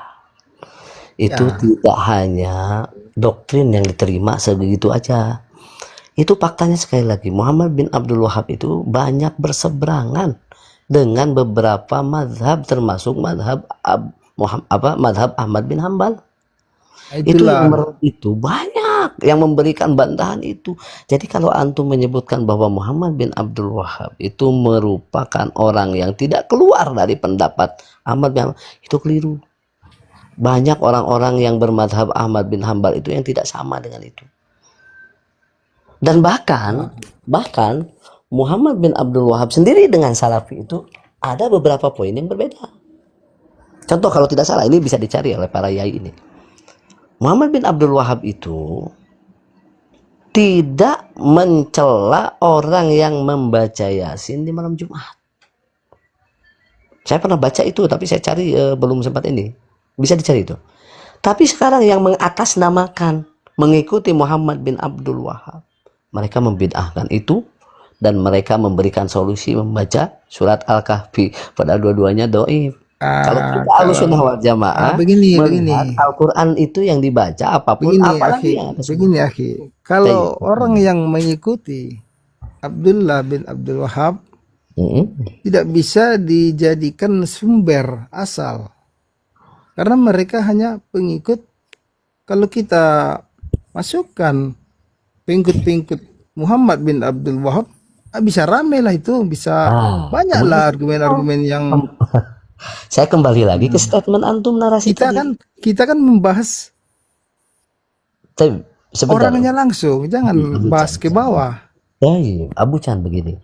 Speaker 1: Itu tidak hanya doktrin yang diterima sebegitu aja. Itu faktanya sekali lagi Muhammad bin Abdul Wahab itu banyak berseberangan dengan beberapa madhab termasuk madhab madhab Ahmad bin Hambal. Itu banyak yang memberikan bantahan itu. Jadi kalau antum menyebutkan bahwa Muhammad bin Abdul Wahab itu merupakan orang yang tidak keluar dari pendapat Ahmad bin Hambal, itu keliru. Banyak orang-orang yang bermadhab Ahmad bin Hambal itu yang tidak sama dengan itu. Dan bahkan Muhammad bin Abdul Wahab sendiri dengan Salafi itu ada beberapa poin yang berbeda. Contoh kalau tidak salah, ini bisa dicari oleh para yai ini. Muhammad bin Abdul Wahab itu tidak mencela orang yang membaca Yasin di malam Jumat. Saya pernah baca itu, tapi saya cari belum sempat ini. Bisa dicari itu. Tapi sekarang yang mengatasnamakan mengikuti Muhammad bin Abdul Wahab, mereka membid'ahkan itu dan mereka memberikan solusi membaca surat Al-Kahfi. Padahal dua-duanya dhaif. Kalau kita Ahlussunnah wal Jamaah
Speaker 4: begini,
Speaker 1: melihat Al-Quran itu yang dibaca apapun apalagi yang ada
Speaker 4: begini, akhi. Kalau orang yang mengikuti Abdullah bin Abdul Wahab tidak bisa dijadikan sumber asal, karena mereka hanya pengikut. Kalau kita masukkan pengikut-pengikut Muhammad bin Abdul Wahab, bisa rame lah itu, bisa banyak lah argumen-argumen yang
Speaker 1: saya kembali lagi ke statement antum narasi tadi.
Speaker 4: Kita kan membahas
Speaker 1: Sebentar.
Speaker 4: orangnya langsung, jangan bahas ke bawah.
Speaker 1: Ya, Abu Chan begini.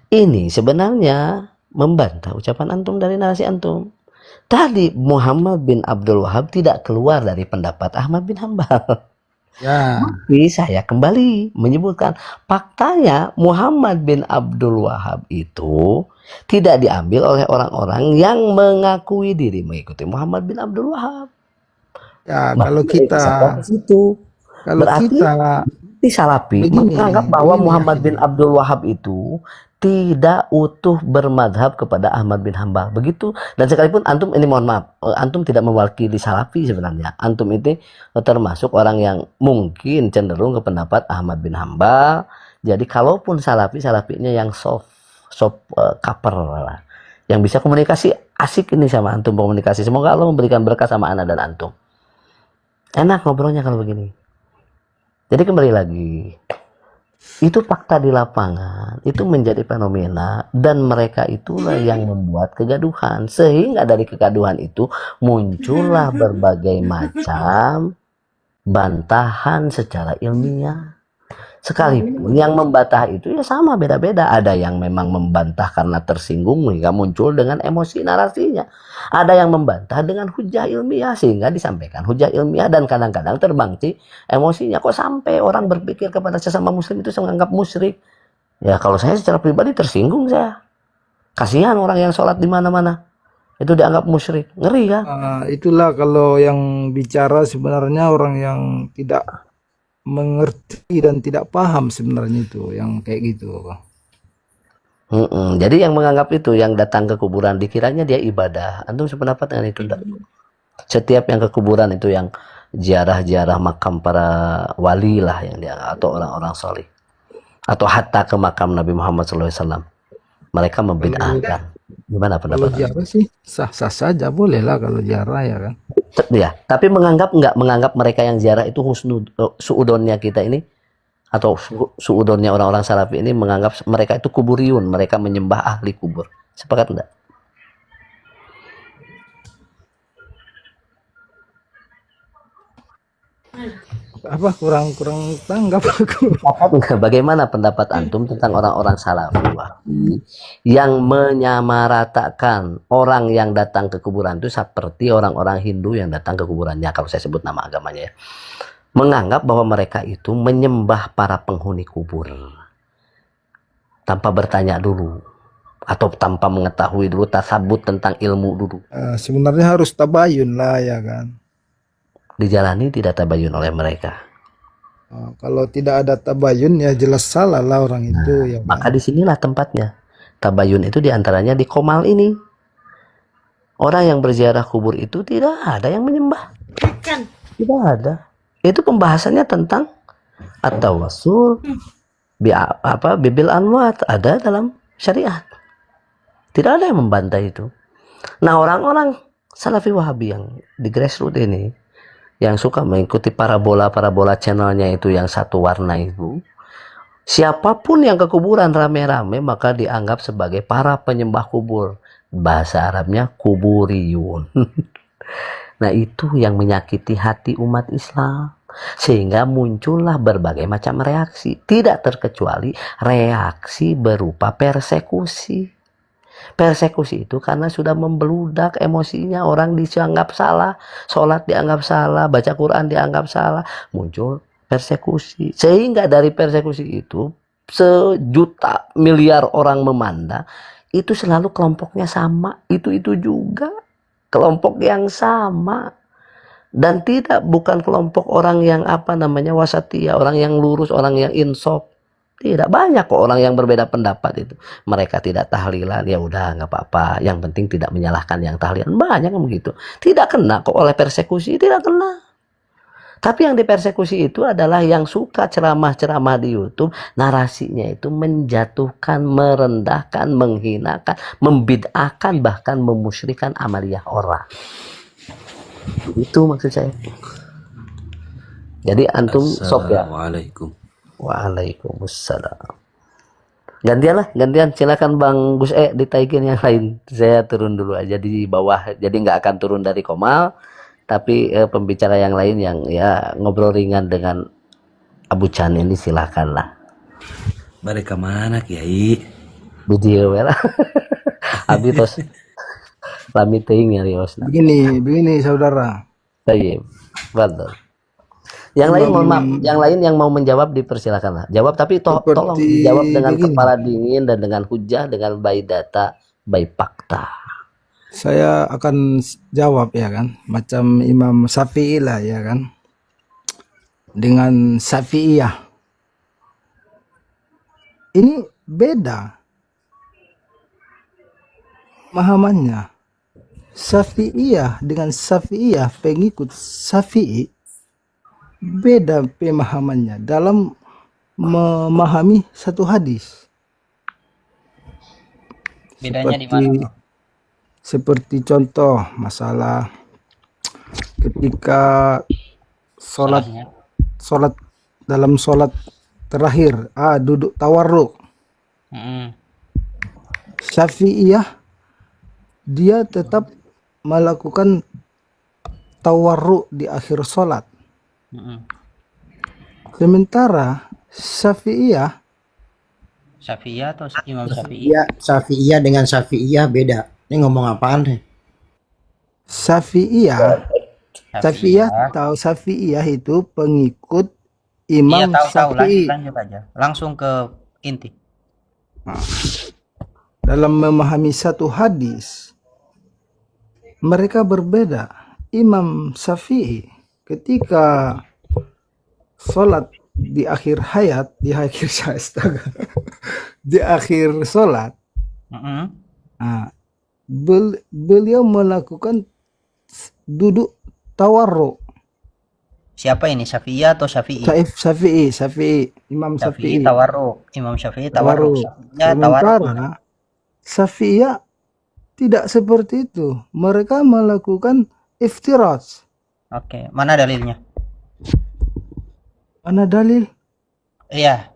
Speaker 1: Ini sebenarnya membantah ucapan antum dari narasi antum. Tadi Muhammad bin Abdul Wahab tidak keluar dari pendapat Ahmad bin Hambal.
Speaker 4: Ya.
Speaker 1: Tapi saya kembali menyebutkan faktanya Muhammad bin Abdul Wahab itu tidak diambil oleh orang-orang yang mengakui diri mengikuti Muhammad bin Abdul Wahab.
Speaker 4: Ya, kalau kita
Speaker 1: berarti Salafi menganggap bahwa Muhammad bin Abdul Wahab itu tidak utuh bermadhab kepada Ahmad bin Hambal, begitu. Dan sekalipun antum ini, mohon maaf, antum tidak mewakili Salafi sebenarnya. Antum itu termasuk orang yang mungkin cenderung ke pendapat Ahmad bin Hambal. Jadi kalaupun Salafinya yang soft cover lah, yang bisa komunikasi asik ini sama antum komunikasi. Semoga Allah memberikan berkah sama ana dan antum. Enak ngobrolnya kalau begini. Jadi kembali lagi, itu fakta di lapangan, itu menjadi fenomena, dan mereka itulah yang membuat kegaduhan. Sehingga dari kegaduhan itu muncullah berbagai macam bantahan secara ilmiah. Sekalipun yang membantah itu ya sama, beda-beda. Ada yang memang membantah karena tersinggung hingga muncul dengan emosi narasinya. Ada yang membantah dengan hujah ilmiah sehingga disampaikan hujah ilmiah, dan kadang-kadang terbangci emosinya. Kok sampai orang berpikir kepada sesama muslim itu menganggap musyrik? Ya kalau saya secara pribadi tersinggung saya. Kasihan orang yang sholat di mana-mana itu dianggap musyrik. Ngeri kan?
Speaker 4: Itulah kalau yang bicara sebenarnya orang yang tidak mengerti dan tidak paham sebenarnya itu yang kayak gitu.
Speaker 1: Jadi yang menganggap itu, yang datang ke kuburan dikiranya dia ibadah. Antum sependapat dengan itu enggak? Setiap yang ke kuburan itu yang ziarah-ziarah makam para wali lah yang dia, atau orang-orang soleh, atau hatta ke makam Nabi Muhammad SAW, mereka membid'ahkan. Gimana pendapat?
Speaker 4: Kalau ziarah sih sah-sah saja, boleh lah kalau ziarah ya kan.
Speaker 1: Ya, tapi menganggap mereka yang ziarah itu suudonnya kita ini, atau suudonnya orang-orang Salafi ini menganggap mereka itu kuburiyun, mereka menyembah ahli kubur. Sepakat enggak?
Speaker 4: Apa kurang tanggap aku.
Speaker 1: Bagaimana pendapat antum tentang orang-orang Salafi yang menyamaratakan orang yang datang ke kuburan itu seperti orang-orang Hindu yang datang ke kuburannya, kalau saya sebut nama agamanya ya, menganggap bahwa mereka itu menyembah para penghuni kubur tanpa bertanya dulu atau tanpa mengetahui dulu, tasabut tentang ilmu dulu.
Speaker 4: Sebenarnya harus tabayun lah ya kan.
Speaker 1: Dijalani tidak tabayun oleh mereka.
Speaker 4: Kalau tidak ada tabayun ya jelas salah lah orang itu. Ya
Speaker 1: maka disinilah tempatnya. Tabayun itu diantaranya di Komal ini. Orang yang berziarah kubur itu tidak ada yang menyembah. Tidak ada. Itu pembahasannya tentang at-tawassul bibil anwat, ada dalam syariat. Tidak ada yang membantah itu. Nah, orang-orang Salafi Wahabi yang di grassroots ini, yang suka mengikuti parabola channelnya itu yang satu warna itu, siapapun yang ke kuburan rame-rame maka dianggap sebagai para penyembah kubur. Bahasa Arabnya kuburiyun. Nah, itu yang menyakiti hati umat Islam, sehingga muncullah berbagai macam reaksi, tidak terkecuali reaksi berupa persekusi. Persekusi itu karena sudah membeludak emosinya, orang dianggap salah, sholat dianggap salah, baca Quran dianggap salah, muncul persekusi. Sehingga dari persekusi itu sejuta miliar orang memandang, itu selalu kelompoknya sama, itu juga kelompok yang sama. Dan bukan kelompok orang yang wasatiyah, orang yang lurus, orang yang insaf. Tidak, banyak kok orang yang berbeda pendapat itu. Mereka tidak tahlilan, ya udah nggak apa-apa. Yang penting tidak menyalahkan yang tahlilan. Banyak yang begitu. Tidak kena kok oleh persekusi, tidak kena. Tapi yang dipersekusi itu adalah yang suka ceramah-ceramah di YouTube, narasinya itu menjatuhkan, merendahkan, menghinakan, membid'ahkan, bahkan memusyrikan amaliyah orang. Itu maksud saya. Jadi antum sok ya.
Speaker 6: Assalamualaikum.
Speaker 1: Waalaikumsalam. Gantian silakan Bang Gus ditaikin yang lain. Saya turun dulu aja di bawah. Jadi nggak akan turun dari Komal, tapi pembicara yang lain yang ya ngobrol ringan dengan Abu Chan ini silakanlah.
Speaker 6: Mereka mana Kiai?
Speaker 1: Video lah. Abi tos pamit teuing ya Rios.
Speaker 4: Begini saudara.
Speaker 1: Baik. Betul. Yang lain mohon maaf, yang mau menjawab dipersilakanlah. Jawab tapi tolong dijawab dengan kepala dingin dan dengan hujah, dengan by data, by fakta.
Speaker 4: Saya akan jawab ya kan, macam Imam Syafi'i lah ya kan. Dengan Syafi'iyah. Ini beda pemahamannya. Syafi'iyah dengan Syafi'iyah, pengikut Syafi'i, beda pemahamannya dalam memahami satu hadis.
Speaker 7: Bedanya di mana?
Speaker 4: Seperti contoh masalah ketika sholat dalam sholat terakhir, duduk tawarruk. Syafi'iyah dia tetap melakukan tawarruk di akhir sholat. Sementara Syafi'iyah
Speaker 7: atau Imam Syafi'i?
Speaker 3: Ya, Syafi'iyah dengan Syafi'iyah beda. Ini ngomong apaan nih?
Speaker 4: Syafi'iyah tahu Syafi'iyah itu pengikut Imam Syafi'i.
Speaker 7: Lanjut aja. Langsung ke inti.
Speaker 4: Dalam memahami satu hadis, mereka berbeda. Imam Syafi'i ketika sholat di akhir hayat, di akhir sholat, beliau melakukan duduk tawarruk.
Speaker 7: Siapa ini, Syafi'i atau Syafi'i?
Speaker 4: Syafi'i, Imam Syafi'i.
Speaker 7: Tawarruk, Imam Syafi'i tawarruk.
Speaker 4: Sementara Syafi'iyah tidak seperti itu. Mereka melakukan iftiraz.
Speaker 7: Oke, mana dalilnya?
Speaker 4: Mana dalil?
Speaker 7: Iya.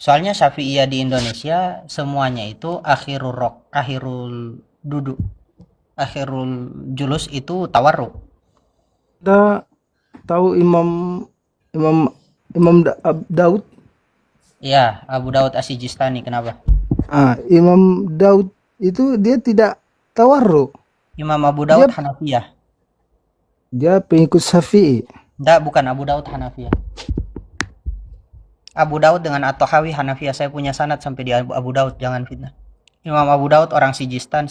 Speaker 7: Soalnya Syafi'iyah di Indonesia semuanya itu akhirul duduk. Akhirul julus itu tawarruk.
Speaker 4: Ada tahu Imam Daud?
Speaker 7: Iya, Abu Daud As-Sijistani, kenapa?
Speaker 4: Imam Daud itu dia tidak tawarruk.
Speaker 7: Imam Abu Daud Hanafiyah.
Speaker 4: Dia pengikut Syafi'i.
Speaker 7: Bukan Abu Daud Hanafiyah. Abu Daud dengan At-Tahawi Hanafiyah. Saya punya sanad sampai di Abu Daud, jangan fitnah. Imam Abu Daud orang Sijistan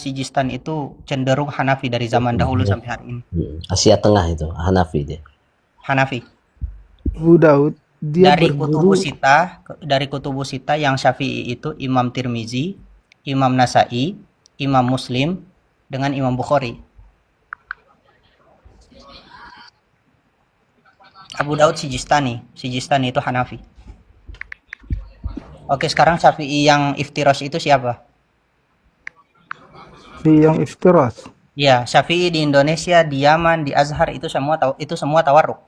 Speaker 7: itu cenderung Hanafi dari zaman dahulu sampai hari ini.
Speaker 1: Asia Tengah itu Hanafi dia.
Speaker 7: Hanafi.
Speaker 4: Abu Daud dia
Speaker 7: dari Kutubu Sita yang Syafi'i itu Imam Tirmizi, Imam Nasa'i, Imam Muslim dengan Imam Bukhari. Abu Daud Sijistani itu Hanafi. Oke, sekarang Syafi'i yang iftiras itu siapa?
Speaker 4: Yang iftiras.
Speaker 7: Ya, Syafi'i di Indonesia, di Yaman, di Azhar itu semua tawarruk.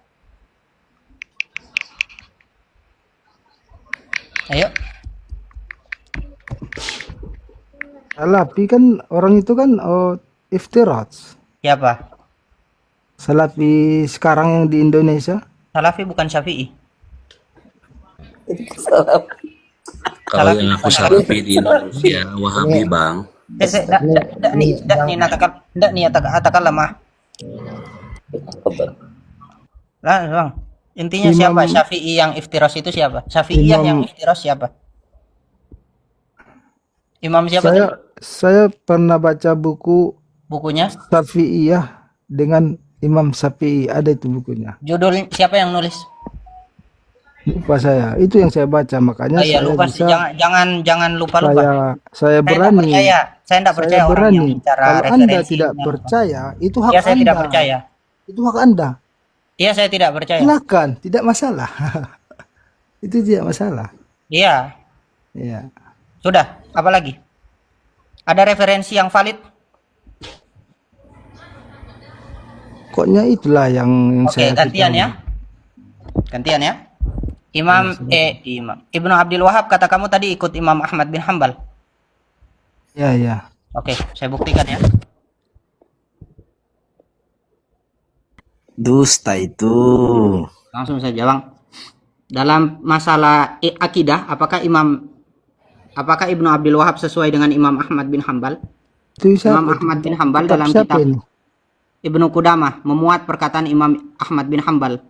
Speaker 7: Ayo.
Speaker 4: Salafi kan orang itu kan iftiras.
Speaker 7: Siapa?
Speaker 4: Salafi sekarang yang di Indonesia.
Speaker 7: Salafi bukan Syafi'i.
Speaker 6: Kalau yang aku Salafi di Indonesia Wahabi, Bang.
Speaker 7: Ndak nih atakan lemah. Lah, Bang. Intinya
Speaker 4: Imam
Speaker 7: siapa Syafi'i yang iftiros itu siapa? Syafi'iyah yang
Speaker 4: Imam
Speaker 7: iftiros siapa? Imam siapa tadi?
Speaker 4: saya pernah baca buku
Speaker 7: Bukunya?
Speaker 4: Syafi'iyah dengan Imam Syafi'i, ada itu bukunya.
Speaker 7: Judul siapa yang nulis?
Speaker 4: Lupa saya. Itu yang saya baca, makanya
Speaker 7: Oh iya,
Speaker 4: saya
Speaker 7: lupa sih.
Speaker 4: bisa
Speaker 7: Jangan lupa-lupa.
Speaker 4: saya
Speaker 7: Saya tidak
Speaker 4: berani.
Speaker 7: percaya. Saya tidak percaya
Speaker 4: Saya
Speaker 7: orang yang
Speaker 4: berani.
Speaker 7: bicara
Speaker 4: Kalau Anda
Speaker 7: referensinya.
Speaker 4: tidak percaya, itu hak
Speaker 7: Ya, saya
Speaker 4: Anda.
Speaker 7: tidak percaya.
Speaker 4: Itu hak Anda.
Speaker 7: Iya, saya tidak percaya.
Speaker 4: Silakan, tidak masalah. Itu tidak masalah.
Speaker 7: Iya,
Speaker 4: Ya.
Speaker 7: sudah. Apa lagi? Ada referensi yang valid?
Speaker 4: Pokoknya itulah yang
Speaker 7: Oke,
Speaker 4: saya
Speaker 7: gantian
Speaker 4: ketahui.
Speaker 7: ya. Gantian ya. Imam Ibnu Abdul Wahab kata kamu tadi ikut Imam Ahmad bin Hambal.
Speaker 4: Ya, ya.
Speaker 7: Oke, saya buktikan ya.
Speaker 6: Dusta itu.
Speaker 7: Langsung saja, Bang. Dalam masalah akidah, apakah Ibnu Abdul Wahab sesuai dengan Imam Ahmad bin Hambal?
Speaker 4: Itu siapa?
Speaker 7: Imam Ahmad bin Hambal
Speaker 4: Kitab
Speaker 7: dalam
Speaker 4: siapa
Speaker 7: kitab
Speaker 4: ini?
Speaker 7: Ibnu Qudamah memuat perkataan Imam Ahmad bin Hambal.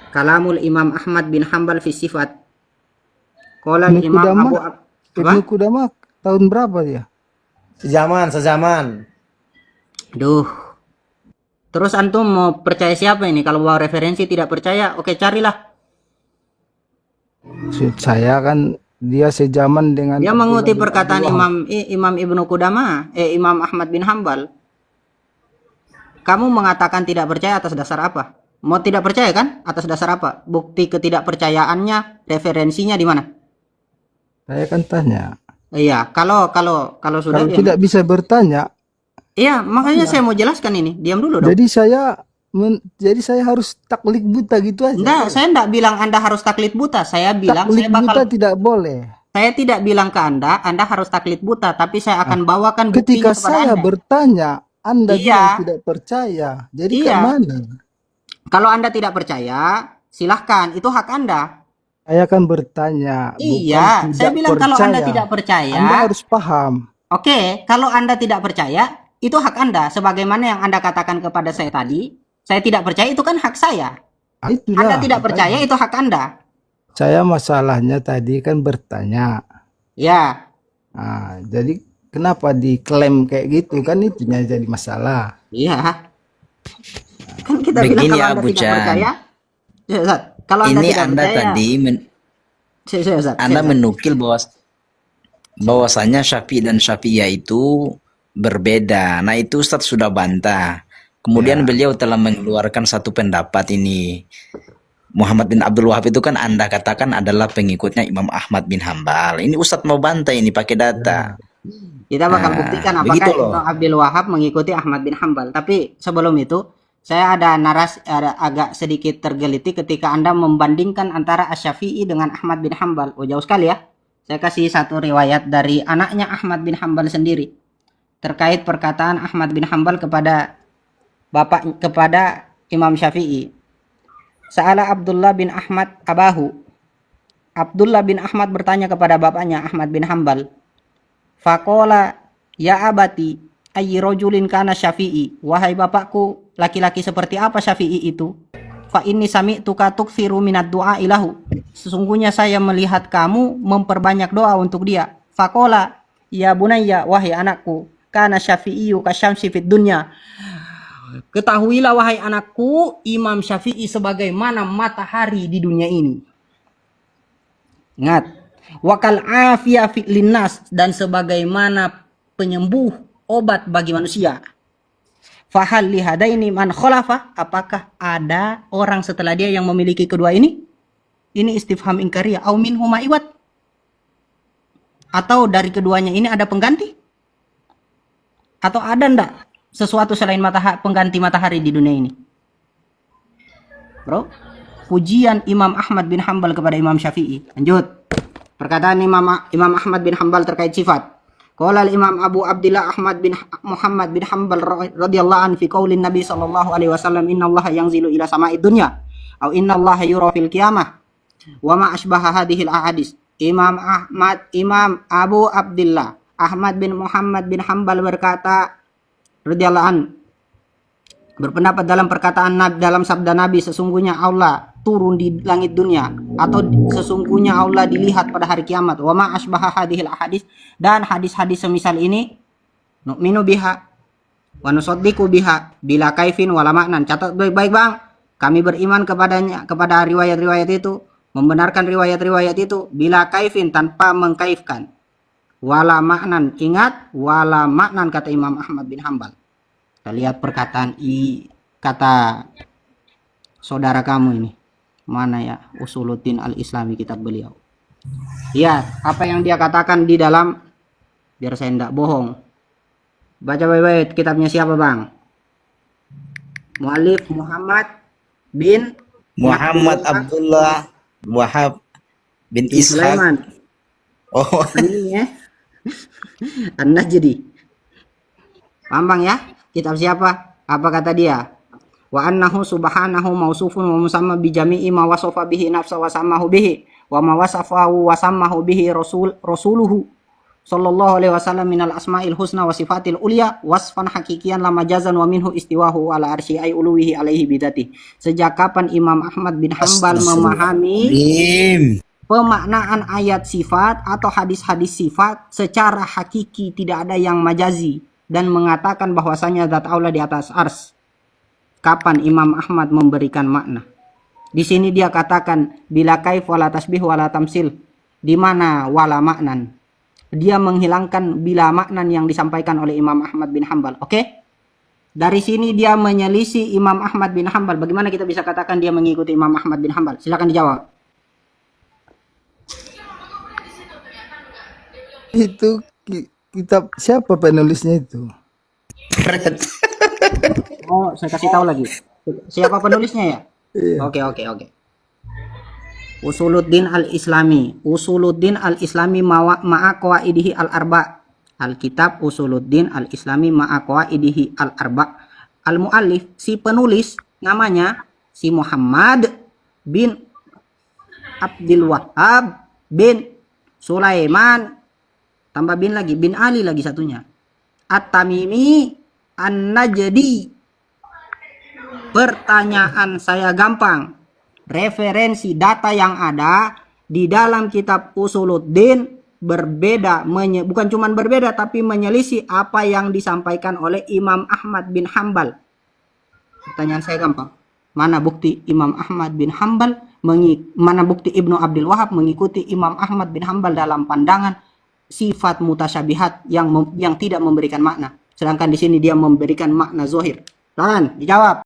Speaker 7: Kalamul Imam Ahmad bin Hambal fi sifat. Qala
Speaker 4: Ibnu
Speaker 7: Imam
Speaker 4: Qudamah?
Speaker 7: Abu
Speaker 4: Ibnu Qudamah tahun berapa dia?
Speaker 3: Sezaman.
Speaker 7: Duh. Terus antum mau percaya siapa ini? Kalau bawa referensi tidak percaya, oke carilah.
Speaker 4: Maksud saya kan dia sejaman dengan
Speaker 7: Dia
Speaker 4: Abdullah
Speaker 7: mengutip
Speaker 4: bin
Speaker 7: perkataan
Speaker 4: Abdul Wahab.
Speaker 7: Imam Ibnu Qudamah, Imam Ahmad bin Hambal. Kamu mengatakan tidak percaya atas dasar apa? Mau tidak percaya kan? Atas dasar apa? Bukti ketidakpercayaannya, referensinya di mana?
Speaker 4: Saya kan tanya.
Speaker 7: Iya, kalau sudah
Speaker 4: Kalau tidak bisa bertanya,
Speaker 7: iya, makanya saya mau jelaskan ini. Diam dulu dong.
Speaker 4: jadi saya harus taklid buta gitu aja.
Speaker 7: Enggak, saya enggak bilang Anda harus taklid buta. Saya bilang
Speaker 4: Taklid buta tidak boleh.
Speaker 7: saya tidak bilang ke Anda harus taklid buta, tapi saya akan bawakan buktinya
Speaker 4: Ketika
Speaker 7: kepada
Speaker 4: saya
Speaker 7: Anda.
Speaker 4: bertanya, Anda
Speaker 7: Iya.
Speaker 4: bilang tidak percaya. Jadi
Speaker 7: Iya.
Speaker 4: ke mana?
Speaker 7: Kalau Anda tidak percaya, silahkan, itu hak Anda.
Speaker 4: Saya kan bertanya.
Speaker 7: Iya,
Speaker 4: bukan
Speaker 7: saya
Speaker 4: tidak
Speaker 7: bilang kalau Anda
Speaker 4: percaya.
Speaker 7: tidak percaya,
Speaker 4: Anda harus paham.
Speaker 7: oke, kalau Anda tidak percaya, itu hak Anda. Sebagaimana yang Anda katakan kepada saya tadi, saya tidak percaya, itu kan hak saya.
Speaker 4: Itulah,
Speaker 7: Anda tidak
Speaker 4: makanya.
Speaker 7: percaya, itu hak Anda.
Speaker 4: Saya masalahnya tadi kan bertanya.
Speaker 7: Ya,
Speaker 4: Nah, jadi kenapa diklaim kayak gitu kan itunya jadi masalah.
Speaker 7: iya. Kan kita
Speaker 6: Begini
Speaker 7: bilang kalau
Speaker 6: ya,
Speaker 7: Anda
Speaker 6: Bu
Speaker 7: tidak
Speaker 6: Chan.
Speaker 7: percaya, ya, Ustaz, kalau Anda
Speaker 6: Ini
Speaker 7: tidak
Speaker 6: Anda
Speaker 7: percaya,
Speaker 6: tadi
Speaker 7: Ustaz,
Speaker 6: Anda
Speaker 7: Ustaz.
Speaker 6: menukil bahwasanya Syafi'i dan Syafi'iyah itu berbeda. Nah, itu Ustadz sudah bantah. Kemudian beliau telah mengeluarkan satu pendapat ini. Muhammad bin Abdul Wahab itu kan Anda katakan adalah pengikutnya Imam Ahmad bin Hambal. Ini Ustadz mau bantah ini pakai data.
Speaker 7: Kita bakal
Speaker 6: Nah,
Speaker 7: buktikan
Speaker 6: begitu
Speaker 7: apakah
Speaker 6: loh.
Speaker 7: Imam Abdul Wahab mengikuti Ahmad bin Hambal. Tapi sebelum itu, saya ada agak sedikit tergeliti ketika Anda membandingkan antara Asy-Syafi'i dengan Ahmad bin Hambal. Oh, jauh sekali ya. Saya kasih satu riwayat dari anaknya Ahmad bin Hambal sendiri terkait perkataan Ahmad bin Hambal kepada Imam Syafi'i. Sa'ala Abdullah bin Ahmad abahu. Abdullah bin Ahmad bertanya kepada bapaknya Ahmad bin Hambal. Faqala ya abati ayyi rajulin kana Syafi'i. Wahai bapakku, laki-laki seperti apa Syafi'i itu? Fa inni sami'tuka tukthiru minad du'a ilahu. Sesungguhnya saya melihat kamu memperbanyak doa untuk dia. Faqala ya bunayya, wahai anakku, kana Syafi'iyyu kasyamsi fid dunya. Ketahuilah wahai anakku, Imam Syafi'i sebagaimana matahari di dunia ini. Ingat, wakal afiyah fi linnas, dan sebagaimana penyembuh obat bagi manusia. Fahal lihadaini man khalafa, apakah ada orang setelah dia yang memiliki kedua ini? Ini istifham ingkariyah au minhuma iwat. Atau dari keduanya ini ada pengganti? Atau ada ndak sesuatu selain pengganti matahari di dunia ini? Bro, pujian Imam Ahmad bin Hambal kepada Imam Syafi'i. Lanjut. Perkataan Imam Ahmad bin Hambal terkait sifat. Qala al-Imam Abu Abdillah Ahmad bin Muhammad bin Hambal radhiyallahu anhu fi qaulin Nabi sallallahu alaihi wasallam, innallaha yanzilu ila sama'id dunya, atau innallaha yura fil qiyamah wa ma asbaha hadhil ahadis. Imam Abu Abdullah Ahmad bin Muhammad bin Hambal berkata radhiyallahu an, berpendapat dalam perkataan Nabi, dalam sabda Nabi, sesungguhnya Allah turun di langit dunia, atau sesungguhnya Allah dilihat pada hari kiamat. Wa ma asbaha hadhil hadis, dan hadis-hadis semisal ini, nu'minu biha wa nusaddiqu biha bila kaifin wala maknan. Catat baik-baik Bang, kami beriman kepadanya, kepada riwayat-riwayat itu, membenarkan riwayat-riwayat itu bila kaifin, tanpa mengkaifkan, wala maknan, ingat, wala maknan, kata Imam Ahmad bin Hambal. Kita lihat perkataan kata saudara kamu ini. Mana ya? Usuluddin al-Islami, kitab beliau. Lihat apa yang dia katakan di dalam, biar saya tidak bohong. Baca baik-baik, kitabnya siapa Bang? Mu'alif Muhammad
Speaker 6: Abdullah Wahab bin Ishaq.
Speaker 7: Sulaiman.
Speaker 6: Oh,
Speaker 7: Ini ya. An-Najdi. Paham Bang ya? Kitab siapa? Apa kata dia? Wa annahu subhanahu mausufun wa musamma bi jami'i ma wasafa bihi nafsa wa sammahu bihi wa ma wasafahu wa sammahu bihi rasuluhu sallallahu alaihi wasallam minal asma'il husna wa sifatil ulya wasfan hakikian la majazan wa minhu istiwahu ala arsy ay uluwihi alaihi bidati. Sejak kapan Imam Ahmad bin Hambal memahami pemaknaan ayat sifat atau hadis-hadis sifat secara hakiki, tidak ada yang majazi, dan mengatakan bahwasanya zat Allah di atas ars? Kapan Imam Ahmad memberikan makna? Di sini dia katakan bila kaif wala tasbih wala tamsil, di mana wala maknan. Dia menghilangkan bila maknan yang disampaikan oleh Imam Ahmad bin Hambal. Oke? Dari sini dia menyelisih Imam Ahmad bin Hambal. Bagaimana kita bisa katakan dia mengikuti Imam Ahmad bin Hambal? Silakan dijawab.
Speaker 4: Itu kitab siapa penulisnya itu?
Speaker 7: Oh, saya kasih tahu lagi. Siapa penulisnya ya?
Speaker 4: Iya.
Speaker 7: Oke. Usuluddin al-Islami. Usuluddin al-Islami ma'a qawaidihi al-arba. Alkitab Usuluddin al-Islami ma'a qawaidihi al-arba. Al-muallif, si penulis, namanya si Muhammad bin Abdul Wahab bin Sulaiman, tambah bin lagi, bin Ali lagi satunya, At-Tamimi An-Najdi. Pertanyaan saya gampang. Referensi data yang ada di dalam kitab Usuluddin berbeda, bukan cuma berbeda tapi menyelisih apa yang disampaikan oleh Imam Ahmad bin Hambal. Pertanyaan saya gampang. Mana bukti Imam Ahmad bin Hambal, mana bukti Ibnu Abdul Wahab mengikuti Imam Ahmad bin Hambal dalam pandangan sifat mutasyabihat yang tidak memberikan makna. Sedangkan di sini dia memberikan makna zohir. Silakan dijawab.